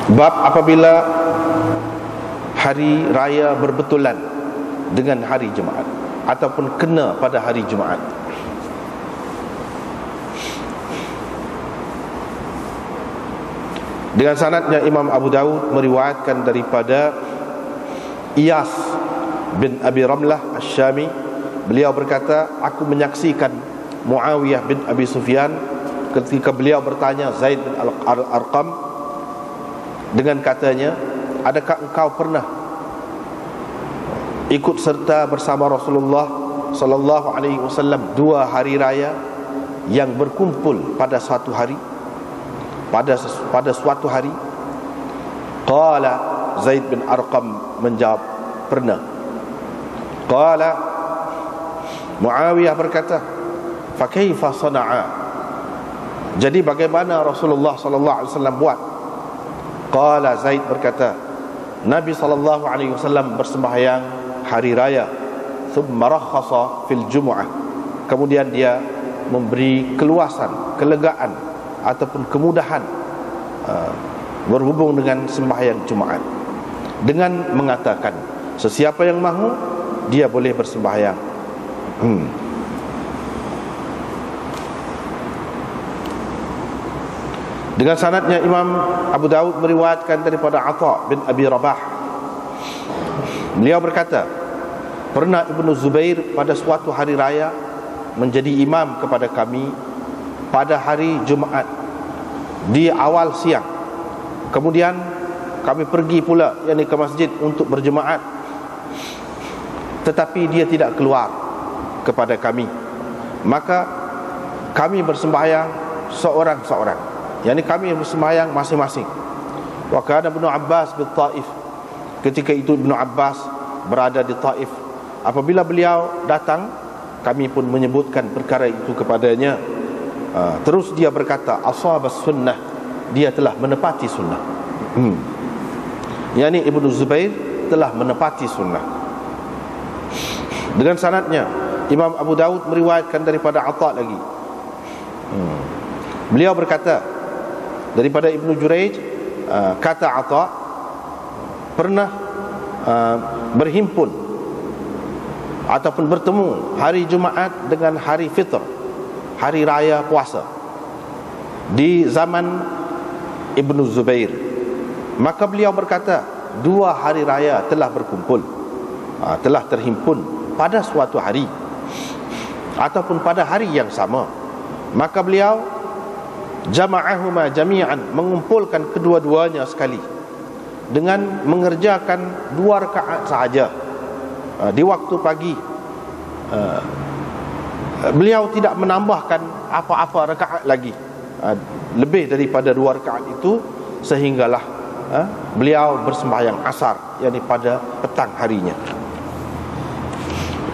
Bab apabila hari raya berbetulan dengan hari Jumaat ataupun kena pada hari Jumaat. Dengan sanadnya Imam Abu Dawud meriwayatkan daripada Iyas bin Abi Ramlah Asy-Syami, beliau berkata, aku menyaksikan Muawiyah bin Abi Sufyan ketika beliau bertanya Zaid bin Al-Arqam dengan katanya, adakah engkau pernah ikut serta bersama Rasulullah sallallahu alaihi wasallam 2 hari raya yang berkumpul pada suatu hari, pada suatu hari? Qala, Zaid bin Arqam menjawab, pernah. Qala, Muawiyah berkata, fa kaifa sana'a, jadi bagaimana Rasulullah sallallahu alaihi wasallam buat? Qala, Zaid berkata, Nabi sallallahu alaihi wasallam bersembahyang hari raya, thumma rakhasa fil jumu'ah, kemudian dia memberi keluasan, kelegaan ataupun kemudahan berhubung dengan sembahyang Jumaat dengan mengatakan, sesiapa yang mahu dia boleh bersembahyang. Dengan sanadnya Imam Abu Dawud meriwayatkan daripada Atha bin Abi Rabah, beliau berkata, pernah Ibnu Zubair pada suatu hari raya menjadi imam kepada kami pada hari Jumaat di awal siang. Kemudian kami pergi pula ke masjid untuk berjemaat, tetapi dia tidak keluar kepada kami. Maka kami bersembahyang seorang-seorang, kami bersembahyang masing-masing. Wa kana Ibnu Abbas di Taif, ketika itu Ibnu Abbas berada di Taif. Apabila beliau datang, kami pun menyebutkan perkara itu kepadanya. Terus dia berkata, ashabas sunnah, dia telah menepati sunnah. Ibnu Zubair telah menepati sunnah. Dengan sanadnya Imam Abu Dawud meriwayatkan daripada Atha lagi. Beliau berkata daripada Ibnu Jurayj, kata Atha, pernah berhimpun ataupun bertemu hari Jumaat dengan hari Fitr, hari raya puasa, di zaman Ibnu Zubair. Maka beliau berkata, 2 hari raya telah berkumpul, telah terhimpun pada suatu hari ataupun pada hari yang sama. Maka beliau jama'ahuma jami'an, mengumpulkan kedua-duanya sekali dengan mengerjakan 2 rakaat sahaja di waktu pagi. Beliau tidak menambahkan apa-apa rakaat lagi lebih daripada 2 rakaat itu, sehinggalah beliau bersembahyang asar, pada petang harinya.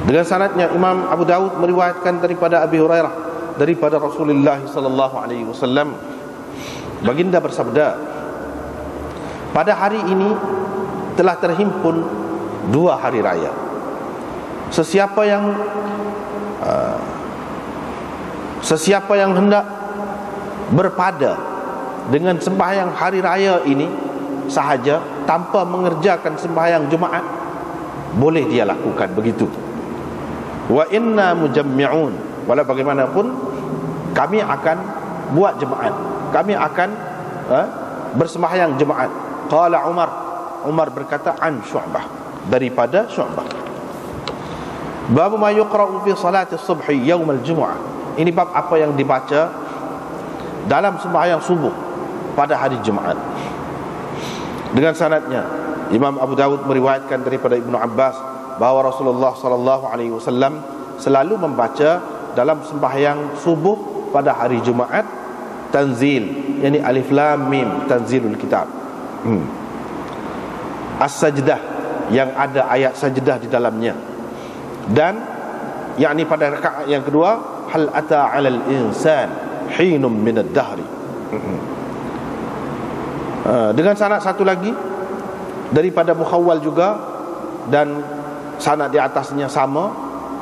Dengan sanadnya Imam Abu Dawud meriwayatkan daripada Abi Hurairah daripada Rasulullah sallallahu alaihi wasallam, baginda bersabda, pada hari ini telah terhimpun 2 hari raya. Sesiapa yang hendak berpada dengan sembahyang hari raya ini sahaja tanpa mengerjakan sembahyang Jumaat, boleh dia lakukan begitu. Wa inna mujammi'un, walau bagaimanapun kami akan buat jemaat, kami akan bersembahyang jemaat. Qala Umar berkata, an Syu'bah, daripada Syu'bah. Bab ma yuqra'u fi salati subhi yaum al-jumu'ah, ini bab apa yang dibaca dalam sembahyang subuh pada hari Jumaat. Dengan sanadnya Imam Abu Dawud meriwayatkan daripada Ibnu Abbas bahawa Rasulullah sallallahu alaihi wasallam selalu membaca dalam sembahyang subuh pada hari Jumaat tanzil, alif lam mim, tanzilul kitab, as-sajdah, yang ada ayat sajdah di dalamnya, dan pada rakaat yang kedua, hal ata 'alal insan hinum minad dahri. Dengan sanad satu lagi daripada Mukhawwal juga, dan sanad di atasnya sama,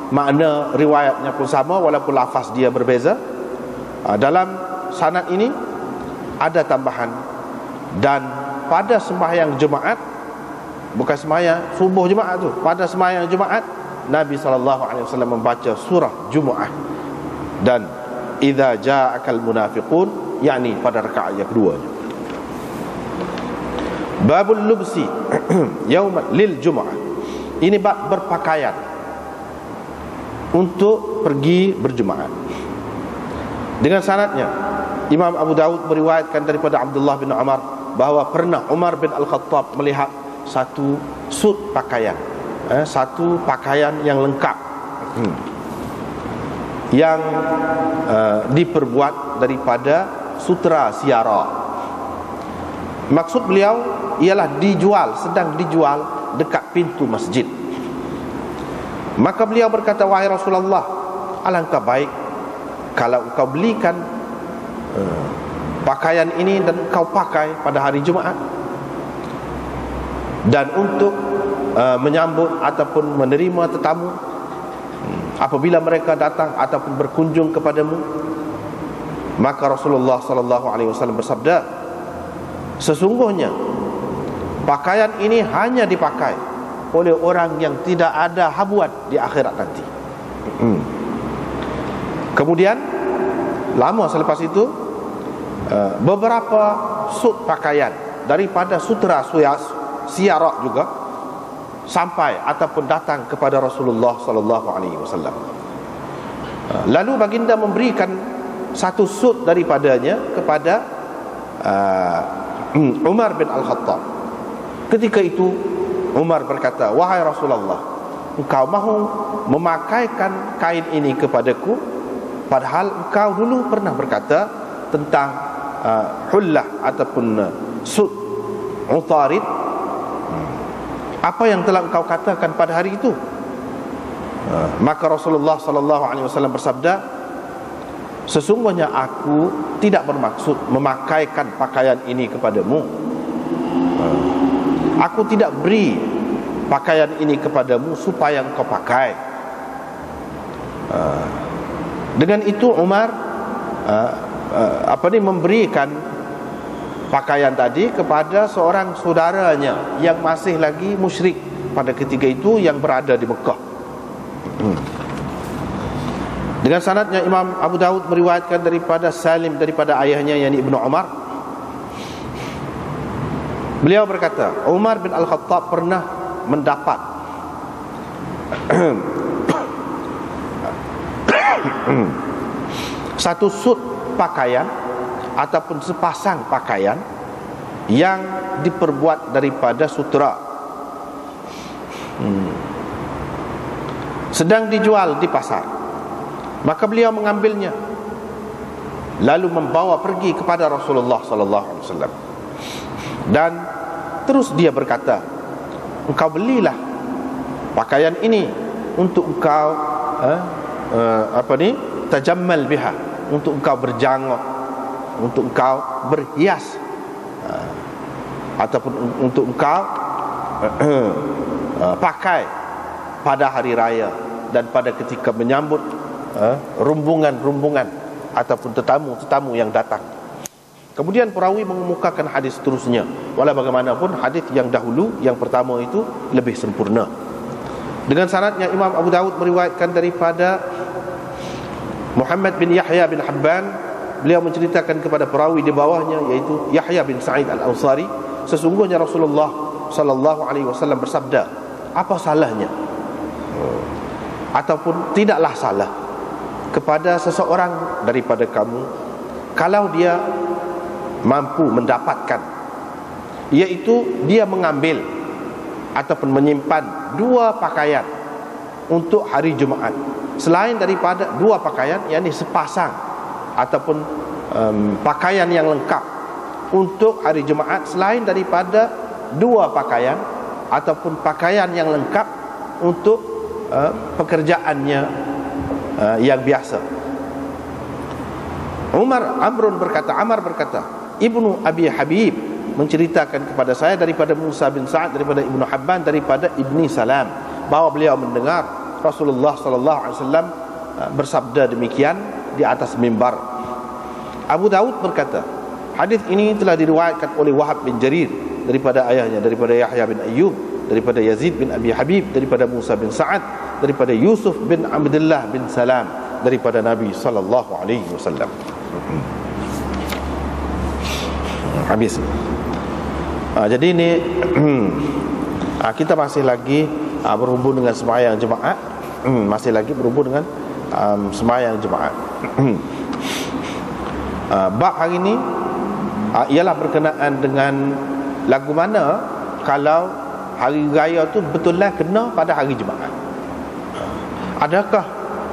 makna riwayatnya pun sama walaupun lafaz dia berbeza. Dalam sanad ini ada tambahan, dan pada sembahyang Jumaat, bukan sembahyang subuh Jumaat tu, pada sembahyang Jumaat Nabi SAW membaca surah Jumaat dan idza ja'akal munafiqun, yakni pada rakaat yang kedua. Babul lubsi yaum lil Jumaat, ini bab berpakaian untuk pergi berjumaat. Dengan sanadnya Imam Abu Daud meriwayatkan daripada Abdullah bin Umar bahawa pernah Umar bin Al-Khattab melihat satu sut pakaian, satu pakaian yang lengkap, yang diperbuat daripada sutera siara. Maksud beliau ialah dijual, sedang dijual dekat pintu masjid. Maka beliau berkata, wahai Rasulullah, alangkah baik kalau engkau belikan pakaian ini dan engkau pakai pada hari Jumaat, dan untuk menyambut ataupun menerima tetamu apabila mereka datang ataupun berkunjung kepadamu. Maka Rasulullah SAW bersabda, sesungguhnya pakaian ini hanya dipakai oleh orang yang tidak ada habuat di akhirat nanti. Kemudian lama selepas itu beberapa sut pakaian daripada sutera siarak juga sampai ataupun datang kepada Rasulullah SAW. Lalu baginda memberikan satu sut daripadanya kepada Umar bin Al-Khattab. Ketika itu Umar berkata, wahai Rasulullah, engkau mahu memakaikan kain ini kepadaku, padahal engkau dulu pernah berkata tentang hullah ataupun sut utarid. Apa yang telah engkau katakan pada hari itu? Maka Rasulullah SAW bersabda, sesungguhnya aku tidak bermaksud memakaikan pakaian ini kepadamu. Aku tidak beri pakaian ini kepadamu supaya engkau pakai. Dengan itu Umar memberikan pakaian tadi kepada seorang saudaranya yang masih lagi musyrik pada ketika itu, yang berada di Mekah. Dengan sanadnya Imam Abu Daud meriwayatkan daripada Salim daripada ayahnya, yakni Ibnu Umar. Beliau berkata, Umar bin Al-Khattab pernah mendapat satu sut pakaian ataupun sepasang pakaian yang diperbuat daripada sutera, sedang dijual di pasar. Maka beliau mengambilnya lalu membawa pergi kepada Rasulullah SAW. Dan terus dia berkata, engkau belilah pakaian ini untuk engkau tajammal biha, untuk engkau berjanggut, untuk engkau berhias, ataupun untuk engkau pakai pada hari raya dan pada ketika menyambut rumbungan-rumbungan ataupun tetamu-tetamu yang datang. Kemudian perawi mengemukakan hadis seterusnya. Walau bagaimanapun hadis yang dahulu, yang pertama itu lebih sempurna. Dengan sanadnya Imam Abu Daud meriwayatkan daripada Muhammad bin Yahya bin Habban. Beliau menceritakan kepada perawi di bawahnya, yaitu Yahya bin Sa'id Al-Ansari, sesungguhnya Rasulullah SAW bersabda, apa salahnya ataupun tidaklah salah kepada seseorang daripada kamu kalau dia mampu mendapatkan, yaitu dia mengambil ataupun menyimpan dua pakaian untuk hari Jumaat, selain daripada dua pakaian, yakni sepasang ataupun pakaian yang lengkap untuk hari Jumaat, selain daripada dua pakaian ataupun pakaian yang lengkap untuk pekerjaannya yang biasa. Amr berkata, Ibnu Abi Habib menceritakan kepada saya daripada Musa bin Sa'ad, daripada Ibnu Habban, daripada Ibni Salam, bahawa beliau mendengar Rasulullah SAW bersabda demikian di atas mimbar. Abu Daud berkata, hadis ini telah diriwayatkan oleh Wahab bin Jarir daripada ayahnya, daripada Yahya bin Ayyub, daripada Yazid bin Abi Habib, daripada Musa bin Sa'ad, daripada Yusuf bin Abdullah bin Salam, daripada Nabi sallallahu alaihi wasallam. Habis. Jadi ini kita masih lagi berhubung dengan sembahyang jemaah, masih lagi berhubung dengan sembahyang jemaah. Bab hari ini ialah berkenaan dengan lagu mana kalau hari raya tu betullah kena pada hari Jumaat. Adakah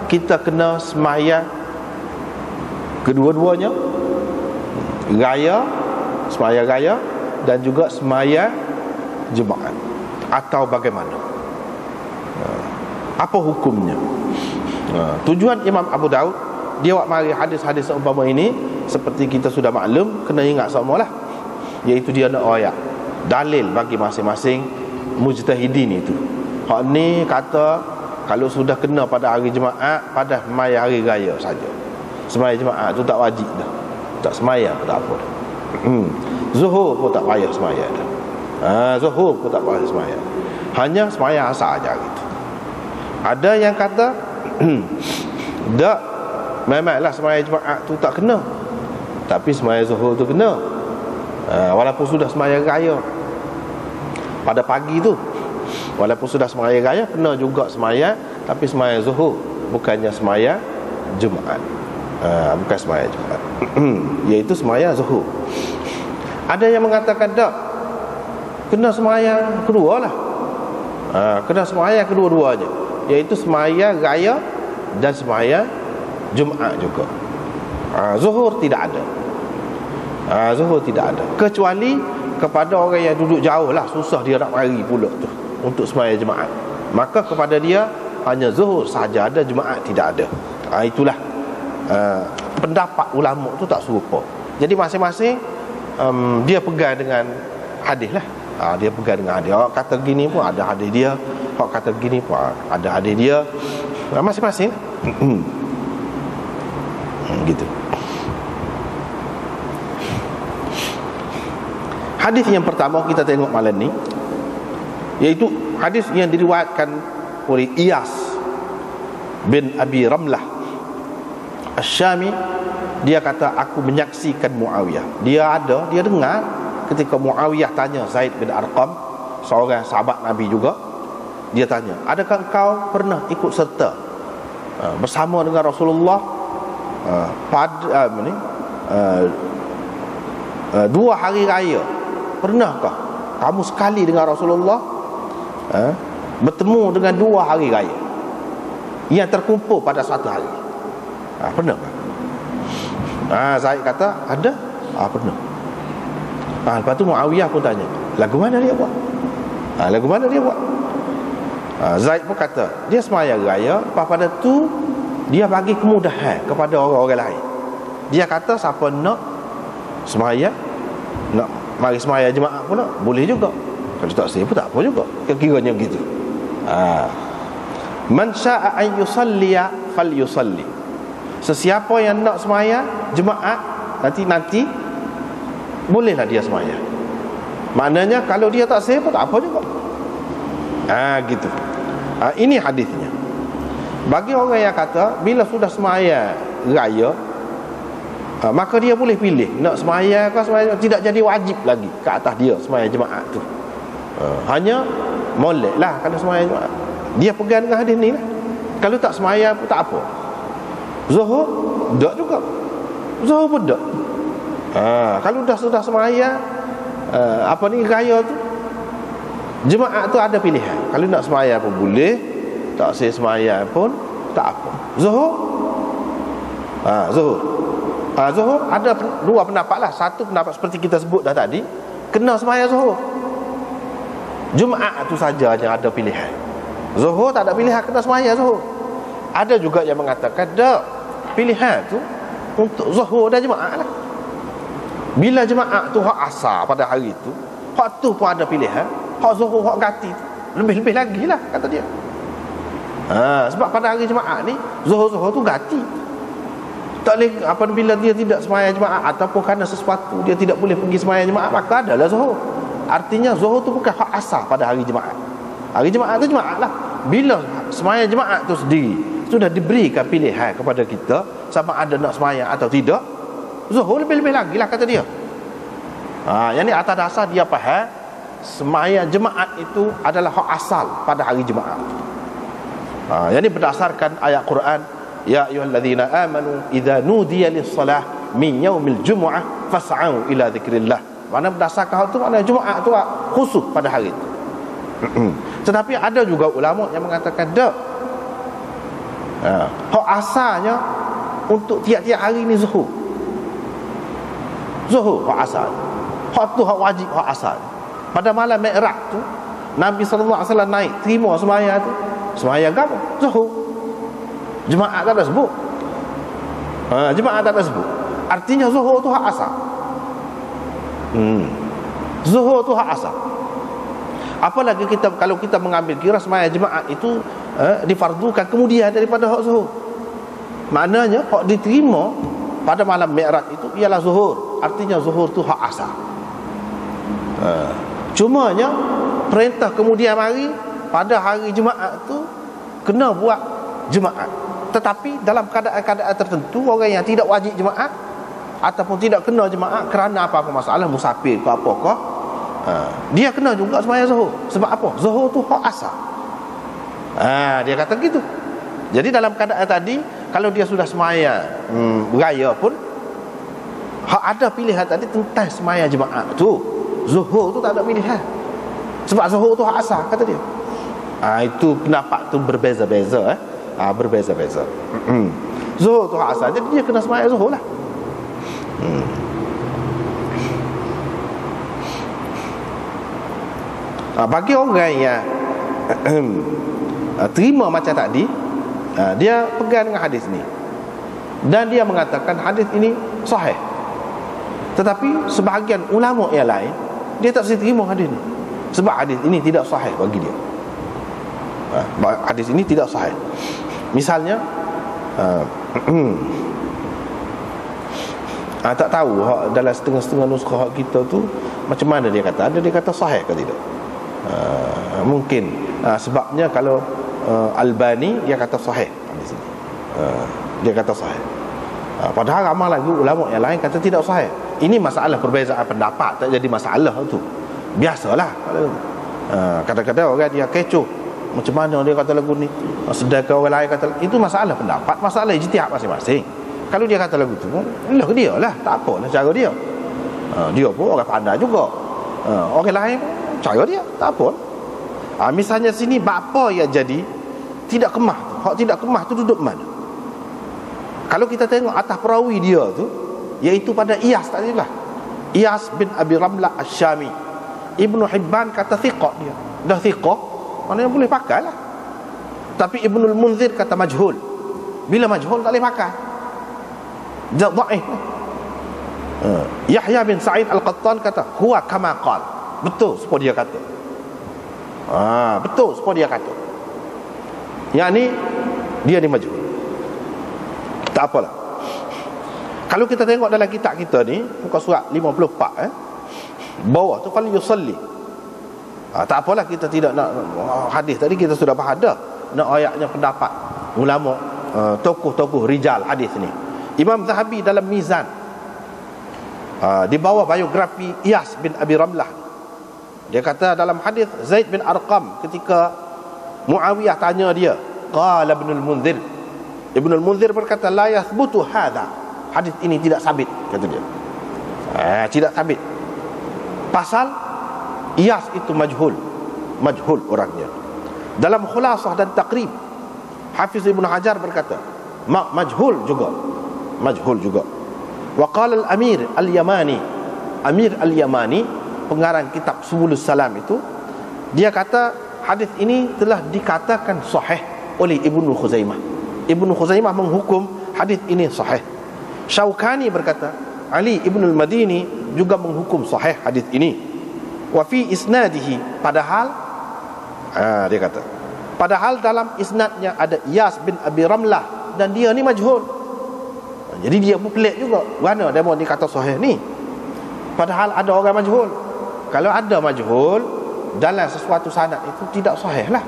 kita kena sembahyang kedua-duanya, raya, sembahyang raya dan juga sembahyang Jumaat, atau bagaimana? Apa hukumnya? Tujuan Imam Abu Daud dia buat mari hadis-hadis seumpama ini, seperti kita sudah maklum, kena ingat semualah, iaitu dia nak ayat dalil bagi masing-masing mujtahidin itu. Hak ni kata kalau sudah kena pada hari Jumaat, pada sembahyang hari raya saja. Sembahyang Jumaat tu tak wajib dah. Tak sembahyang pun tak apa dah. Zuhur pun tak payah sembahyang dah. Zuhur pun tak payah sembahyang. Hanya sembahyang asar aja gitu. Ada yang kata tak, memanglah sembahyang Jumaat tu tak kena, tapi sembahyang Zuhur tu kena. Walaupun sudah sembahyang raya pada pagi tu, walaupun sudah sembahyang raya, kena juga sembahyang, tapi sembahyang Zuhur, bukannya sembahyang Jumaat. Bukan sembahyang Jumaat, iaitu sembahyang Zuhur. Ada yang mengatakan tak, kena sembahyang kedua lah. Kena sembahyang kedua-duanya, iaitu sembahyang raya dan sembahyang Jumaat juga. Zuhur tidak ada. Zuhur tidak ada, kecuali kepada orang yang duduk jauh lah, susah dia nak mari pula tu untuk sembahyang Jumaat, maka kepada dia hanya Zuhur sahaja ada, Jumaat tidak ada. Itulah pendapat ulama tu tak serupa. Jadi masing-masing dia pegang dengan hadis lah. Dia pegang dengan hadis. Orang kata gini pun ada hadis dia, orang kata gini pun ada hadis dia. Masing-masing gitu. Hadis yang pertama kita tengok malam ni, iaitu hadis yang diriwayatkan oleh Iyas bin Abi Ramlah Asy-Syami. Dia kata, aku menyaksikan Muawiyah. Dia dengar ketika Muawiyah tanya Zaid bin Arqam, seorang sahabat Nabi juga. Dia tanya, adakah kau pernah ikut serta bersama dengan Rasulullah pada dua hari raya? Pernahkah kamu sekali dengan Rasulullah bertemu dengan dua hari raya yang terkumpul pada satu hari? Pernahkah? Zaid kata ada. Pernah. Lepas tu Muawiyah pun tanya, lagu mana dia buat? Lagu mana dia buat? Zaid pun kata dia sembahyang raya, pada tu dia bagi kemudahan kepada orang-orang lain. Dia kata siapa nak sembahyang, nak mari sembahyang Jumaat pun nak, boleh juga. Kalau tak saya pun tak apa juga, kira-kiranya begitu. Man syaa an yusalliya falyusalli. Sesiapa yang nak sembahyang Jumaat nanti bolehlah dia sembahyang. Maknanya kalau dia tak sah pun tak apa juga. Gitu. Ini hadisnya. Bagi orang yang kata bila sudah sembahyang raya, maka dia boleh pilih nak sembahyang ke sembahyang, tidak jadi wajib lagi ke atas dia sembahyang Jumaat tu. Hanya molek lah kalau sembahyang Jumaat. Dia pegang dengan hadis ni lah. Kalau tak sembahyang pun tak apa. Zuhur tak juga. Zuhur pun tak. Kalau sudah sembahyang raya tu, Jumaat tu ada pilihan. Kalau nak sembahyang pun boleh, tak sembahyang pun tak apa. Zuhur Zuhur ada dua pendapat lah. Satu pendapat seperti kita sebut dah tadi, kena sembahyang Zuhur. Jumaat tu saja yang ada pilihan. Zuhur tak ada pilihan, kena sembahyang Zuhur. Ada juga yang mengatakan tak, pilihan tu untuk Zuhur dan Jumaat lah. Bila Jumaat tu hak asar pada hari tu, hak tu pun ada pilihan. Hak Zuhur, hak ganti tu lebih-lebih lagi lah kata dia. Sebab pada hari Jumaat ni Zuhur tu ganti. Tak boleh apabila dia tidak sembahyang Jumaat ataupun kerana sesuatu dia tidak boleh pergi sembahyang Jumaat, maka adalah Zuhur. Artinya zuhur tu bukan hak asal pada hari Jumaat. Hari Jumaat tu Jumaat lah. Bila sembahyang Jumaat tu sendiri sudah diberikan pilihan kepada kita sama ada nak sembahyang atau tidak, zuhur lebih-lebih lagi lah kata dia. Yang ni atas dasar dia faham sembahyang Jumaat itu adalah hak asal pada hari Jumaat. Yang ni berdasarkan ayat Quran, ya ayyuhallazina amanu idza nudiya lis-salah min yaumil jumu'ah fas'au ila dzikrillah. Mana berdasarkan hal tu, mana Jumaat tu khusus pada hari itu. Tetapi ada juga ulama yang mengatakan tak, hak asalnya untuk tiap-tiap hari ni zuhur. Zuhur hak asal. Hak tu hak wajib, hak asal. Pada malam Mi'raj tu Nabi SAW naik terima sembahyang tu. Sembahyang apa? Zuhur. Jumaat tak ada sebut. Jumaat tak ada sebut. Artinya zuhur tu hak asal. Zuhur tu hak asal. Apalagi kita kalau kita mengambil kira sembahyang Jumaat itu difardukan kemudian daripada hak zuhur. Maknanya hak diterima pada malam Mi'raj itu ialah zuhur. Artinya zuhur tu hak asal. Cumanya perintah kemudian hari pada hari Jumaat tu kena buat Jumaat. Tetapi dalam keadaan-keadaan tertentu, orang yang tidak wajib Jumaat ataupun tidak kena Jumaat kerana apa-apa masalah, musafir ke apakah, dia kena juga sembahyang zuhur. Sebab apa? Zuhur tu hak asal. Dia kata gitu. Jadi dalam keadaan tadi, kalau dia sudah sembahyang beraya pun, hak ada pilihan tadi tentang sembahyang Jumaat tu. Zuhur tu tak ada pilihan. Sebab zuhur tu hak asal kata dia. Itu pendapat tu berbeza-beza. Berbeza-beza. Zuhur tu hak asal, jadi dia kena sembahyang zuhur lah. Bagi orang yang terima macam tadi, dia pegang dengan hadis ni dan dia mengatakan hadis ini sahih. Tetapi sebahagian ulama yang lain, dia tak terima hadis ni sebab hadis ini tidak sahih bagi dia. Hadis ini tidak sahih. Misalnya tak tahu dalam setengah-setengah nuskah kita tu macam mana dia kata. Ada dia kata sahih ke tidak. Mungkin sebabnya kalau Albani dia kata sahih di sini. Dia kata sahih. Padahal ramai lagi ulama yang lain kata tidak sahih. Ini masalah perbezaan pendapat, tak jadi masalah tu. Biasalah. Kadang-kadang orang dia kecoh, macam mana dia kata lagu ni, sedangkan orang lain kata itu masalah pendapat, masalah ijtihad masing-masing. Kalau dia kata lagu tu, lah dia lah, tak apalah cara dia. Dia pun orang pandai juga. Orang lain cara dia, tak apa. Misalnya sini bapa yang jadi tidak kemah. Hak tidak kemah tu duduk mana? Kalau kita tengok atas perawi dia tu, iaitu pada Iyas tadi lah, Iyas bin Abi Ramlah Asy-Syami. Ibnu Hibban kata thiqah dia. Dah thiqah, maknanya boleh pakai lah. Tapi Ibnul Munzir kata majhul. Bila majhul tak boleh pakai, dhaif. Yahya bin Sa'id Al-Qattan kata huwa kama qal. Betul sepuluh dia kata. Betul sepuluh dia kata. Yang ni dia ni majhul. Tak apalah. Kalau kita tengok dalam kitab kita ni, muka surat 54 bawah tu fal yusalli. Tak apalah, kita tidak nak hadis tadi kita sudah bahas dah. Nak ayatnya pendapat ulama, tokoh-tokoh rijal hadis ni. Imam Zahabi dalam Mizan, di bawah biografi Iyas bin Abi Ramlah, dia kata dalam hadis Zaid bin Arqam ketika Muawiyah tanya dia, qala Ibnul Munzir, Ibnul Munzir berkata la yathbutu hadha, hadis ini tidak sabit kata dia. Tidak sabit. Pasal Iyas itu majhul orangnya. Dalam Khulasah dan Taqrib, Hafiz Ibn Hajar berkata majhul juga. Wa qala al-Amir al-Yamani, Amir al-Yamani pengarang kitab Subulus Salam itu, dia kata hadis ini telah dikatakan sahih oleh Ibnu Khuzaimah. Ibnu Khuzaimah menghukum hadis ini sahih. Syaukani berkata Ali Ibn al-Madini juga menghukum sahih hadis ini. Wa fi isnadihi, padahal dia kata padahal dalam isnadnya ada Iyas bin Abi Ramlah dan dia ni majhul. Jadi dia pun pelik juga, mana dia mau dikata sahih ni padahal ada orang majhul. kalau ada majhul dalam sesuatu sanad itu tidak sahih lah.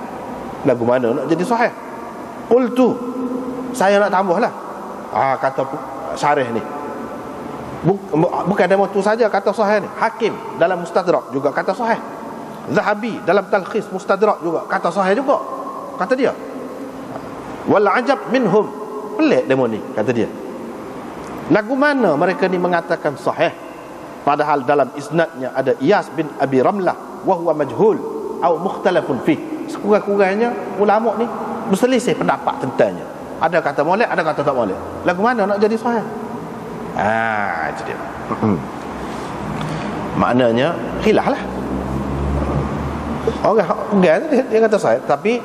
Lagu mana nak jadi sahih? Qultu, saya nak tambah lah. Kata syarih ni, bukan demo tu saja kata sahih ni. Hakim dalam Mustadrak juga kata sahih. Zahabi dalam Talkhis Mustadrak juga kata sahih juga, kata dia. Wal ajab minhum, pelik demo ni, kata dia. Lagu mana mereka ni mengatakan sahih padahal dalam isnadnya ada Iyas bin Abi Ramlah wa huwa majhul atau mukhtalafun fih. Sekurang-kurangnya ulama ni berselisih pendapat tentangnya. Ada kata molek, ada kata tak molek. Lagu mana nak jadi sahih? Itu dia. Maknanya khilaf lah. Orang pegang dia kata sahih, tapi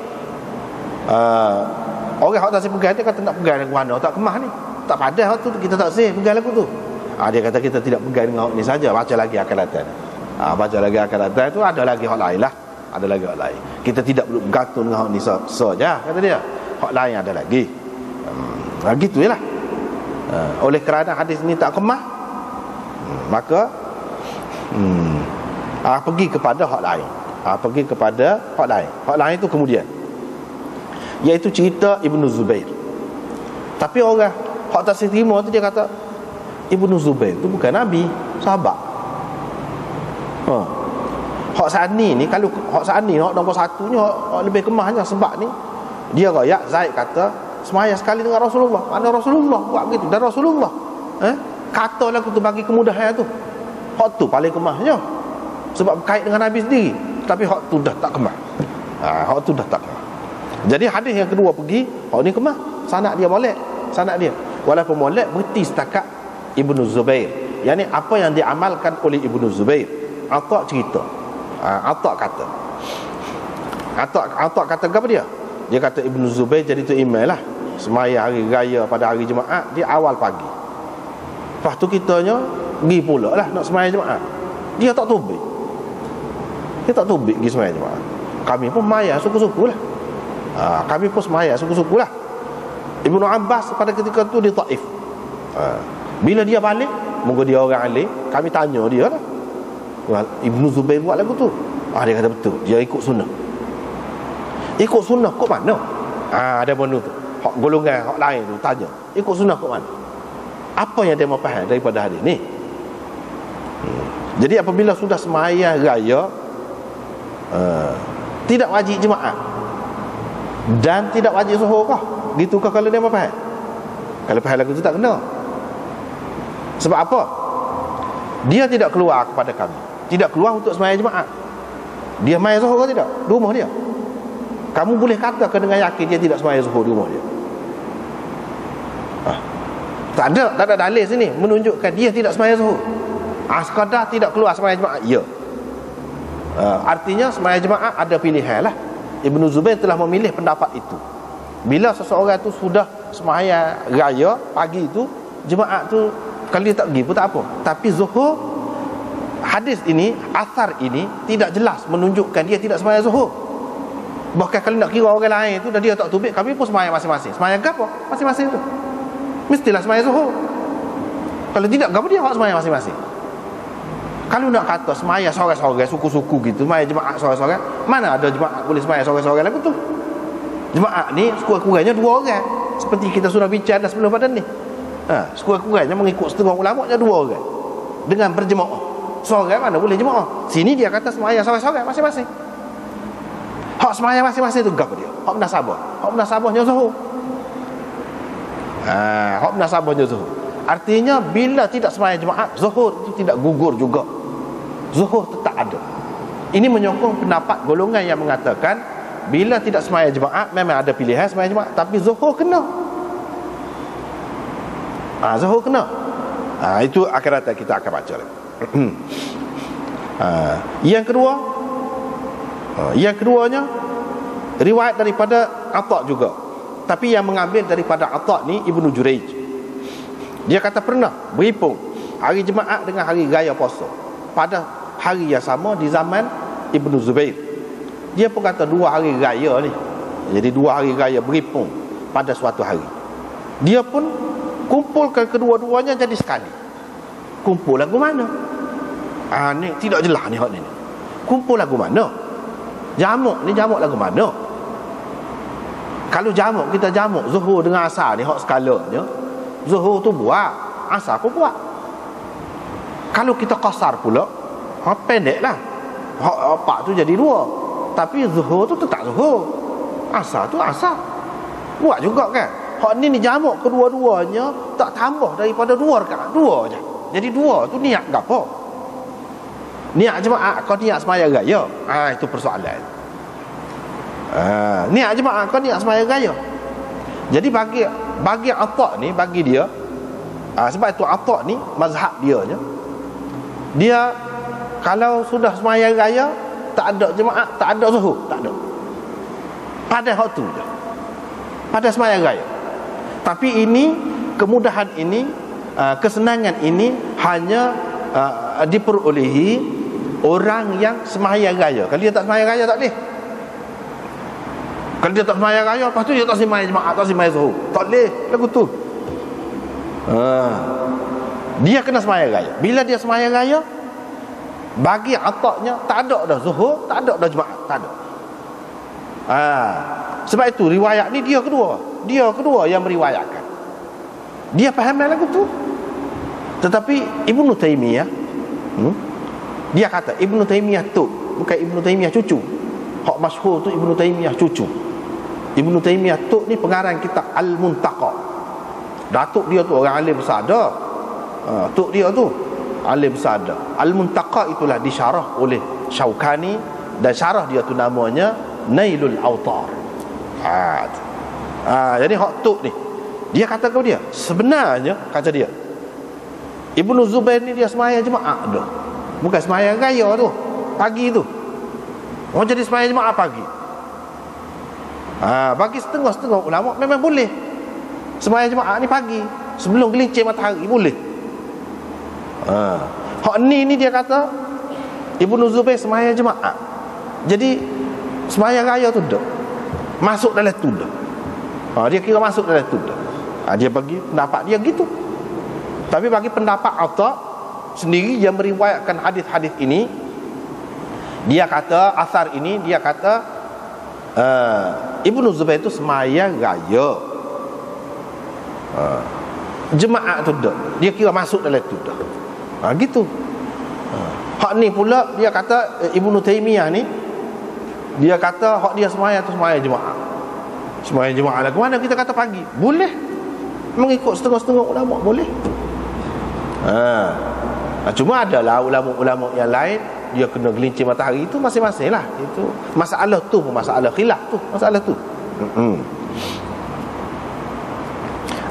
orang hak tak pegang dia kata nak pegang lagu mana tak kemah ni. Tak padah tu kita tak sah pegang lagu tu. Dia kata kita tidak pegang dengan hak ni saja, baca lagi akan datang. Baca lagi akan datang tu ada lagi hak lain lah. Ada lagi hak lain. Kita tidak perlu bergantung dengan hak ni saja, kata dia. Hak lain ada lagi. Gitu lah. Oleh kerana hadis ni tak kemah, maka pergi kepada hak lain. Pergi kepada hak lain. Hak lain itu kemudian, iaitu cerita Ibnu Zubair. Tapi orang hak tak terima tu dia kata Ibnu Zubair tu bukan Nabi, sahabat. Hak Sani ni, kalau hak Sani hak nombor satunya hak lebih kemahnya, sebab ni dia royak Zaid kata semaya sekali dengan Rasulullah. Mana Rasulullah buat begitu, dan Rasulullah kata lagu tu bagi kemudahan tu. Hak tu paling kemahnya sebab berkait dengan Nabi sendiri. Tapi hak tu dah tak kemah. Hak tu dah tak kemah. Jadi hadis yang kedua pergi, hak ni kemah, sanad dia molek, sanad dia walaupun molek berhenti setakat Ibnu Zubair. Yang ni apa yang diamalkan oleh Ibnu Zubair. Atta cerita, Atta kata apa dia? Dia kata Ibnu Zubair jadi tu imam lah semaya hari raya pada hari Jumaat di awal pagi. Lepas tu kitanya pergi pula lah nak semaya Jumaat. Dia tak tubik. Dia tak tubik pergi semaya Jumaat. Kami pun maya suku-suku lah. Kami pun semaya suku-suku lah. Ibnu Abbas pada ketika tu di Taif. Bila dia balik, moga dia orang alim, kami tanya dia lah, Ibnu Zubair buat lagu tu. Dia kata betul, dia ikut sunnah. Ikut sunnah kok mana? Ada benda tu. Hak golongan hak lain tu tanya, ikut sunnah kok mana? Apa yang dia mau faham daripada hadis ni? Jadi apabila sudah semaya raya, tidak wajib jemaah dan tidak wajib zuhur kah? Gitu kah kalau dia mau faham? Kalau faham lagu tu tak kena. Sebab apa? Dia tidak keluar kepada kami, tidak keluar untuk semaya jemaah. Dia semaya zuhur ke tidak? Di rumah dia. Kamu boleh katakan dengan yakin dia tidak semaya zuhur di rumah dia. Tak ada dalil sini menunjukkan dia tidak semaya zuhur. Sekadar tidak keluar semaya jemaah, ya. Artinya semaya jemaah ada pilihan lah. Ibnu Zubair telah memilih pendapat itu. Bila seseorang tu sudah semaya raya pagi tu, jemaah tu kalau dia tak pergi pun tak apa. Tapi zuhur, hadis ini, asar ini tidak jelas menunjukkan dia tidak semaya zuhur. Bahkan kalau nak kira orang lain tu, dah dia tak tubik, kami pun semaya masing-masing. Semaya gapo masing-masing tu, mestilah semaya zuhur. Kalau tidak, gapo dia hak semaya masing-masing. Kalau nak kata semaya sorang-sorang, suku-suku gitu, semaya jemaah sorang-sorang, mana ada jemaah boleh semaya sorang-sorang lagu tu? Jemaah ni sekurang-kurangnya 2 orang. Seperti kita sudah bincang dah sebelum pada ni. Sekurang-kurangnya mengikut setengah ulamanya 2 orang dengan berjemaah. Seorang mana boleh jemaah? Sini dia kata semaya sorang-sorang masing-masing. Hak semaya masing-masing tu gapo dia? Hak munasabah. Hak munasabahnya zuhur. Hak munasabahnya zuhur. Artinya bila tidak semaya jemaah, zuhur itu tidak gugur juga. Zuhur tetap ada. Ini menyokong pendapat golongan yang mengatakan bila tidak semaya jemaah memang ada pilihan semaya jemaah, tapi zuhur kena. Zuhur kena. Itu akhirat kita akan baca lagi. Yang keduanya riwayat daripada Atta juga, tapi yang mengambil daripada Atta ni Ibnu Juraij. Dia kata pernah berhimpun hari Jumaat dengan hari raya puasa pada hari yang sama di zaman Ibnu Zubair. Dia pun kata 2 hari raya ni, jadi 2 hari raya berhimpun pada suatu hari. Dia pun kumpulkan kedua-duanya jadi sekali. Kumpul lagu mana? Ni tidak jelas ni hak ni. Kumpul lagu mana? Jamuk ni jamuk lagu mana? Kalau jamuk, kita jamuk zuhur dengan asar ni hak skalanya. Zuhur tu buat, asar pun buat. Kalau kita qasar pula, hak pendek lah. Hak apa tu jadi 2. Tapi zuhur tu tetap zuhur. Asar tu asar. Buat juga kan? Hak ni jamuk kedua-duanya tak tambah daripada 2 rakaat, 2 je. Jadi 2 tu niat gapo? Niat jemaah kau niat sembahyang raya. Itu persoalan. Niat jemaah kau niat sembahyang raya. Jadi bagi Atta' ni, bagi dia, sebab itu Atta' ni mazhab dia je. Dia kalau sudah sembahyang raya tak ada jemaah, tak ada zuhur, tak ada. Pada hak tu je. Pada sembahyang raya. Tapi ini, kemudahan ini, kesenangan ini hanya diperolehi orang yang sembahyang raya. Kalau dia tak sembahyang raya tak boleh. Kalau dia tak sembahyang raya, lepas tu dia tak sembahyang jemaah, tak sembahyang zuhur, tak boleh lagu tu. Dia kena sembahyang raya. Bila dia sembahyang raya, bagi ataknya tak ada dah zuhur, tak ada dah jemaah, tak ada. Sebab itu riwayat ni dia kedua yang meriwayatkan. Dia faham lagu tu. Tetapi Ibnu Taimiyah, dia kata Ibnu Taimiyah tu bukan Ibnu Taimiyah cucu. Hak masyhur tu Ibnu Taimiyah cucu. Ibnu Taimiyah tu ni pengarang kitab Al-Muntaqa. Datuk dia tu orang alim besar dah. Tok dia tu alim besar dah. Al-Muntaqa itulah disyarah oleh Syaukani, dan syarah dia tu namanya Nailul Autar. Jadi hak tok ni dia kata kepada dia, sebenarnya kata dia, Ibnu Zubair ni dia sembahyang jemaah dah. Bukan sembahyang raya tu, pagi tu. Jadi sembahyang jemaah pagi. Bagi setengah-setengah ulama memang boleh sembahyang jemaah ni pagi, sebelum gelincir matahari boleh. Hak ni dia kata Ibnu Zubair sembahyang jemaah. Jadi sembahyang raya tu dah masuk dalam tu dah. Dia kira masuk dalam tu dah. Dia bagi pendapat dia gitu. Tapi bagi pendapat Atta' sendiri yang meriwayatkan hadis-hadis ini, dia kata asar ini, dia kata Ibnu Zubair itu sembahyang raya. Jemaah tu dah, dia kira masuk dalam tu dah. Gitu. Hak ni pula dia kata Ibnu Taimiyah ni, dia kata hak dia sembahyang tu sembahyang jemaah. Sembahyang jemaah lah. Mana kita kata pagi? Boleh. Mengikut setengah-setengah ulama boleh. Cuma adalah ulama-ulama yang lain dia kena gelincir matahari, itu masing-masing lah. Itu masalah tu, masalah khilaf tu, masalah tu.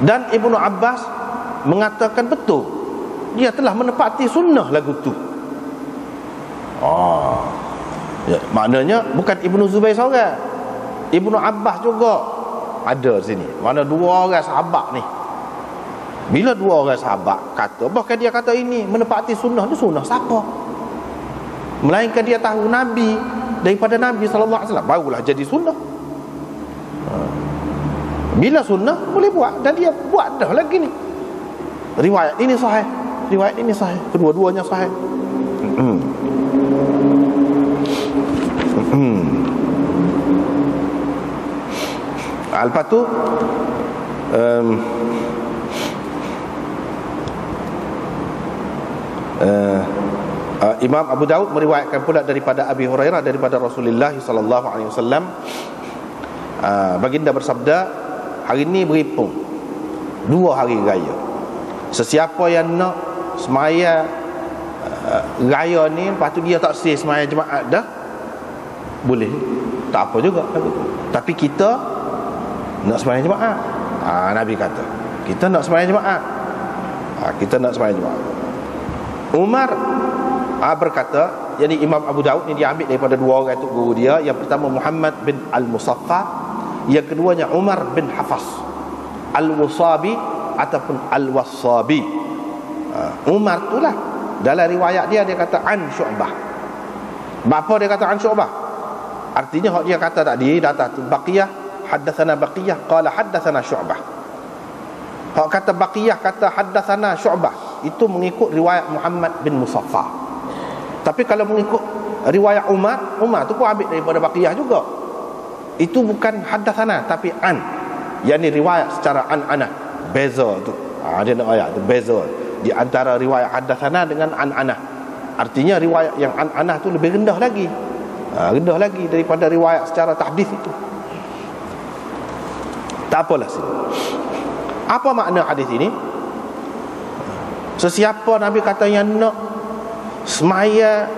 Dan Ibnu Abbas mengatakan betul, dia telah menepati sunnah lagu tu. Maknanya bukan Ibnu Zubair seorang, Ibnu Abbas juga ada sini. Mana 2 orang sahabat ni. Bila 2 orang sahabat kata, bahkan dia kata ini menepati sunnah, ni sunnah siapa? Melainkan dia tahu Nabi, daripada Nabi SAW, barulah jadi sunnah. Bila sunnah boleh buat, dan dia buat dah lagi ni. Riwayat ini sahih, riwayat ini sahih, kedua-duanya sahih. Lepas tu Imam Abu Daud meriwayatkan pula daripada Abi Hurairah, daripada Rasulullah sallallahu alaihi wasallam, baginda bersabda, hari ni berhimpun 2 hari raya. Sesiapa yang nak semaya raya ni, lepas tu dia tak sih semaya jemaah dah, boleh, tak apa juga. Tapi kita nak sembahyang jemaah. Nabi kata kita nak sembahyang jemaah. Kita nak sembahyang jemaah. Umar berkata, jadi Imam Abu Daud ni dia ambil daripada 2 orang itu guru dia. Yang pertama Muhammad bin Al-Musaffa, yang keduanya Umar bin Hafas Al-Wasabi ataupun Al-Wasabi. Umar tu lah, dalam riwayat dia kata an Syu'bah. Apa dia kata an Syu'bah? Artinya hak dia kata tadi data tu Baqiyah, haddatsana Baqiyah qala haddatsana Syu'bah. Hak kata Baqiyah kata haddatsana Syu'bah, itu mengikut riwayat Muhammad bin Musaffa. Tapi kalau mengikut riwayat Umar tu pun ambil daripada Baqiyah juga. Itu bukan haddatsana tapi an. Yang ni riwayat secara an-anah. Beza tu. Dia nak ayat tu beza di antara riwayat haddatsana dengan an-anah. Artinya riwayat yang an-anah tu lebih rendah lagi. Rendah lagi daripada riwayat secara tahdits itu. Tak apalah sini. Apa makna hadis ini? Sesiapa Nabi kata yang nak semaya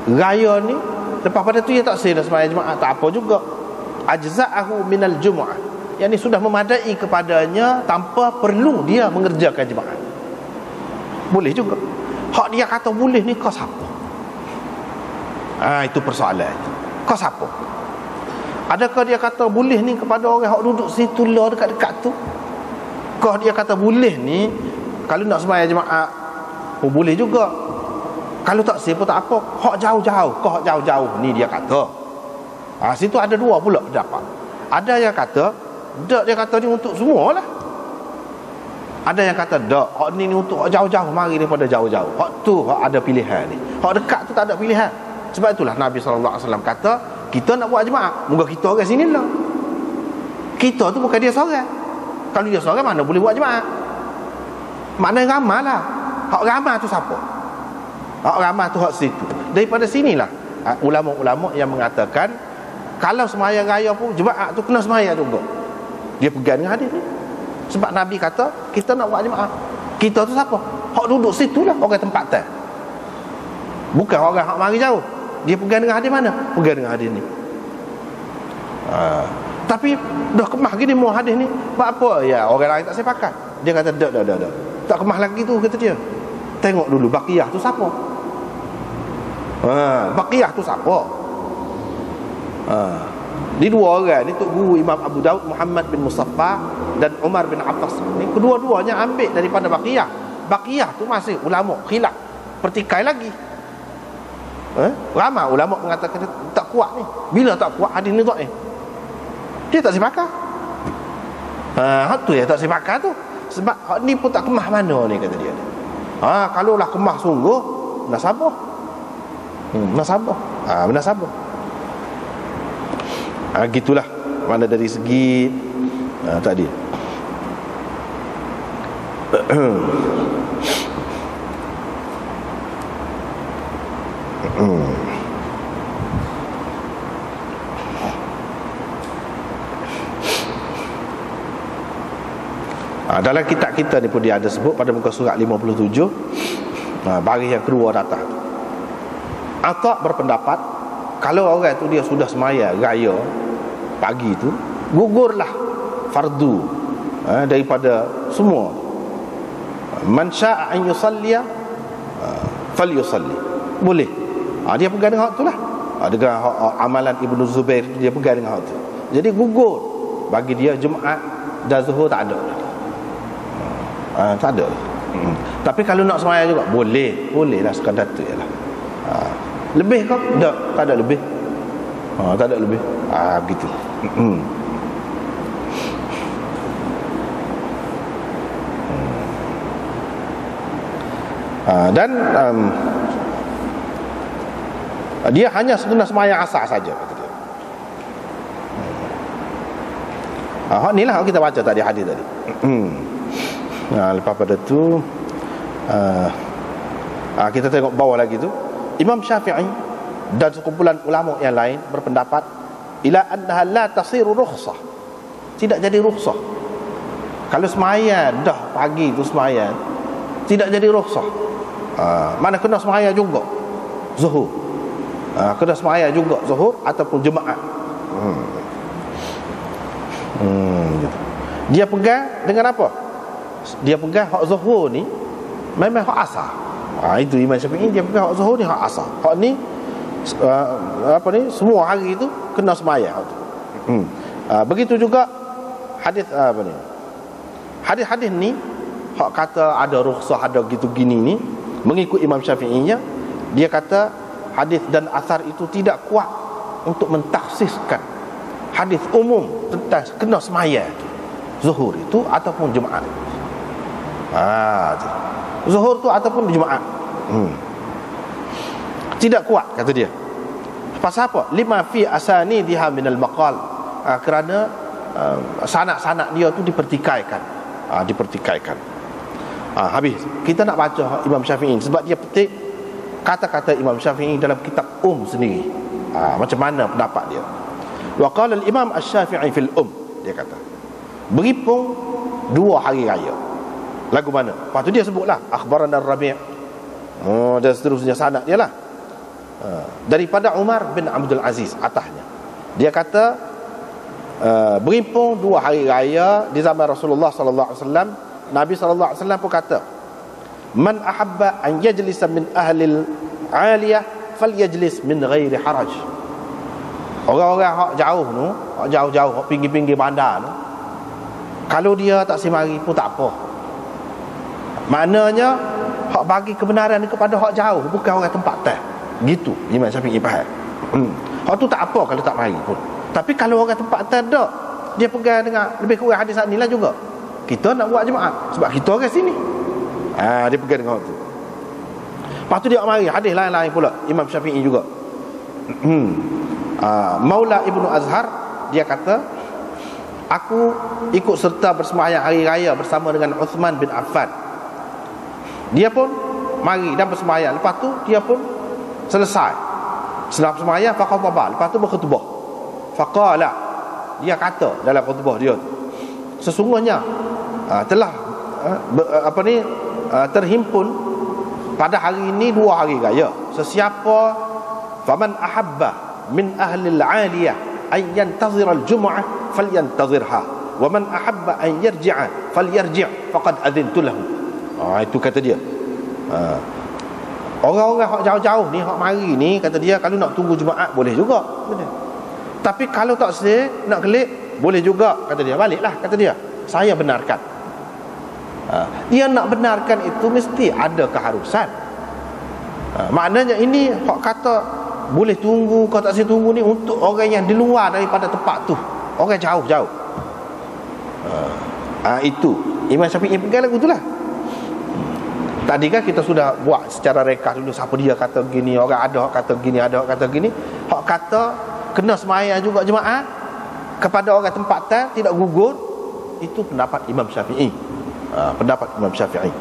raya ni, lepas pada tu dia tak sah semaya Jumaat, tak apa juga. Ajza'ahu minal Jumu'ah. Yang ni sudah memadai kepadanya tanpa perlu dia mengerjakan Jumaat. Boleh juga. Hak dia kata boleh ni kau siapa? Itu persoalan. Kau siapa? Adakah dia kata boleh ni kepada orang yang duduk situ lah dekat-dekat tu? Kau dia kata boleh ni kalau nak sembahyang Jumaat pun boleh juga. Kalau tak sah pun tak apa. Hak jauh-jauh, kau hak jauh-jauh ni dia kata. Situ ada dua pula pendapat. Ada yang kata dak, dia kata ni untuk semua lah. Ada yang kata dak, hak ni untuk hak jauh-jauh, mari daripada jauh-jauh. Hak tu hak ada pilihan ni. Hak dekat tu tak ada pilihan. Sebab itulah Nabi SAW kata, kita nak buat Jumaat, moga kita orang sini lah. Kita tu bukan dia seorang. Kalau dia seorang mana boleh buat Jumaat? Maknanya ramai lah. Hak ramai tu siapa? Hak ramai tu hak situ. Daripada sinilah ulama-ulama yang mengatakan kalau sembahyang raya pun Jumaat tu kena sembahyang juga. Dia pegang dengan hadis ni. Sebab Nabi kata kita nak buat Jumaat. Kita tu siapa? Hak duduk situ lah, orang tempat tak. Bukan orang hak mari jauh. Dia pegang dengan hadis mana? Pegang dengan hadis ni. Tapi dah kemah gini mau hadis ni. Buat apa? Ya, orang lain tak sepakat. Dia kata dak. Tak kemah lagi tu, kata dia. Tengok dulu Baqiyah tu siapa? Baqiyah tu siapa? Di dua orang ni, Tok Guru Imam Abu Daud Muhammad bin Musaffah dan Umar bin Abbas ni, kedua-duanya ambil daripada Baqiyah. Baqiyah tu masih ulama khilaf, pertikai lagi. Ramai ulama mengatakan tak kuat ni. Bila tak kuat hadis ni dhaif. Dia tak sepakat. Tu ya tak sepakat tu. Sebab hak ni pun tak kemah mana ni, kata dia. Kalau lah kemah sungguh, nasabah. Nasabah. Nasabah. Gitulah mana dari segi tadi. Dalam kitab kita ni pun dia ada sebut pada muka surat 57, baris yang kedua datang. Atak berpendapat kalau orang tu dia sudah semaya raya pagi tu, gugurlah fardu daripada semua. Man syaa an yusalliya falyusalli. Boleh. Dia pegang dengan hak tu lah. Dengan amalan Ibnu Zubair dia pegang dengan hak tu. Jadi gugur bagi dia Jumaat dan Zuhur tak ada. Tak ada. Tapi kalau nak semaya juga boleh lah, sekadar tu je lah. Lebih kau? Tak ada lebih. Tak ada lebih. Begitu. Dan dia hanya sebenarnya sembahyang asar saja, kata dia. Ni lah kita baca tadi hadis tadi. Lepas pada tu kita tengok bawah lagi tu, Imam Syafi'i dan sekumpulan ulama yang lain berpendapat ila annaha la tasiru rukhsah, tidak jadi rukhsah. Kalau sembahyang dah pagi tu sembahyang tidak jadi rukhsah. Mana kena sembahyang juga Zuhur, kena sembahyang juga Zuhur ataupun Jumaat. Gitu. Dia pegang dengan apa? Dia pegang hak Zuhur ni memang hak asar. Itu Imam Syafi'i, dia pegang hak Zuhur ni hak asar. Hak ni semua hari tu kena sembahyang. Begitu juga hadis hadis ni hak kata ada rukhsah, ada gitu gini ni, mengikut Imam Syafi'inya, dia kata hadis dan asar itu tidak kuat untuk mentakhsiskan hadis umum tentang kena sembahyang Zuhur itu ataupun Jumaat. Zuhur tu ataupun Jumaat. Tidak kuat, kata dia. Pasal apa? Lima fi asanidiha minal maqal. Kerana sanak-sanak dia tu dipertikaikan. Dipertikaikan. Habis. Kita nak baca Imam Syafi'i sebab dia petik kata-kata Imam Syafi'i dalam kitab sendiri. Macam mana pendapat dia. Wa qala al-Imam Asy-Syafi'i fil dia kata, berhimpun 2 hari raya. Lagu mana? Lepas tu dia sebutlah akhbarana Rabi'. Dan seterusnya sanad dia lah. Daripada Umar bin Abdul Aziz atasnya. Dia kata berhimpun 2 hari raya di zaman Rasulullah sallallahu alaihi wasallam. Nabi sallallahu alaihi wasallam pun kata, man ahabba an yajlisa min ahli al-aliyah falyajlis min ghairi haraj. Orang-orang hak jauh tu, hak jauh-jauh, hak pinggir-pinggir bandar tu, kalau dia tak semari pun tak apa. Maknanya hak bagi kebenaran ni kepada hak jauh, bukan orang tempat teh. Gitu Imam Syafi'i faham. Hak tu tak apa kalau tak mari pun. Tapi kalau orang tempat teh dak, dia pegang dengan lebih kurang hadis ni lah juga. Kita nak buat jemaah sebab kita orang sini. Dia pegang dengan hak tu. Lepas tu dia mari hadis lain-lain pula Imam Syafi'i juga. Maula Ibnu Azhar dia kata, aku ikut serta bersembahyang hari raya bersama dengan Uthman bin Affan. Dia pun mari dan bersembahyang. Lepas tu dia pun selesai. Setelah bersembahyang faqataba, lepas tu berkhutbah. Faqala, dia kata dalam khutbah dia, sesungguhnya telah terhimpun pada hari ini 2 hari raya. Sesiapa faman ahabba min ahli al-aliyah ay yantazir al-jum'ah falyantazirha wa man ahabba an yarji'a falyarji' faqad adhintu lahu. Itu kata dia. Orang-orang hak jauh-jauh ni, hak mari ni, kata dia, kalau nak tunggu Jumaat boleh juga. Tapi kalau tak sedar nak kelik boleh juga, kata dia. Baliklah, kata dia, saya benarkan. Dia nak benarkan itu mesti ada keharusan. Maknanya ini hak kata boleh tunggu, kau tak boleh tunggu ni untuk orang yang di luar daripada tempat tu, orang jauh-jauh. Itu Imam Syafi'i pegang lagu tu lah. Tadi kan kita sudah buat secara rekas dulu, siapa dia kata gini, orang ada hak kata gini, ada hak kata gini. Hak kata kena semaya juga jemaah kepada orang tempatan, tidak gugur. Itu pendapat Imam Syafi'i. Pendapat Imam Syafi'i.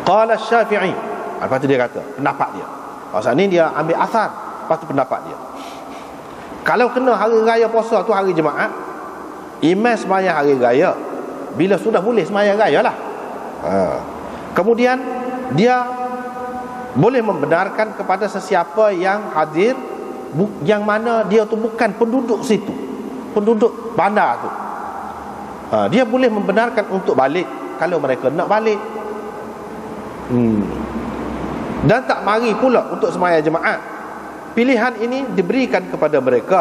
Qala Syafi'i. Lepas tu dia kata pendapat dia. Pasal ni dia ambil asal, lepas tu pendapat dia. Kalau kena hari raya puasa tu hari Jumaat, imam sembahyang hari raya bila sudah boleh sembahyang raya lah. Kemudian dia boleh membenarkan kepada sesiapa yang hadir, yang mana dia tu bukan penduduk situ, penduduk bandar tu. Dia boleh membenarkan untuk balik kalau mereka nak balik. Dan tak mari pula untuk sembahyang jemaah. Pilihan ini diberikan kepada mereka.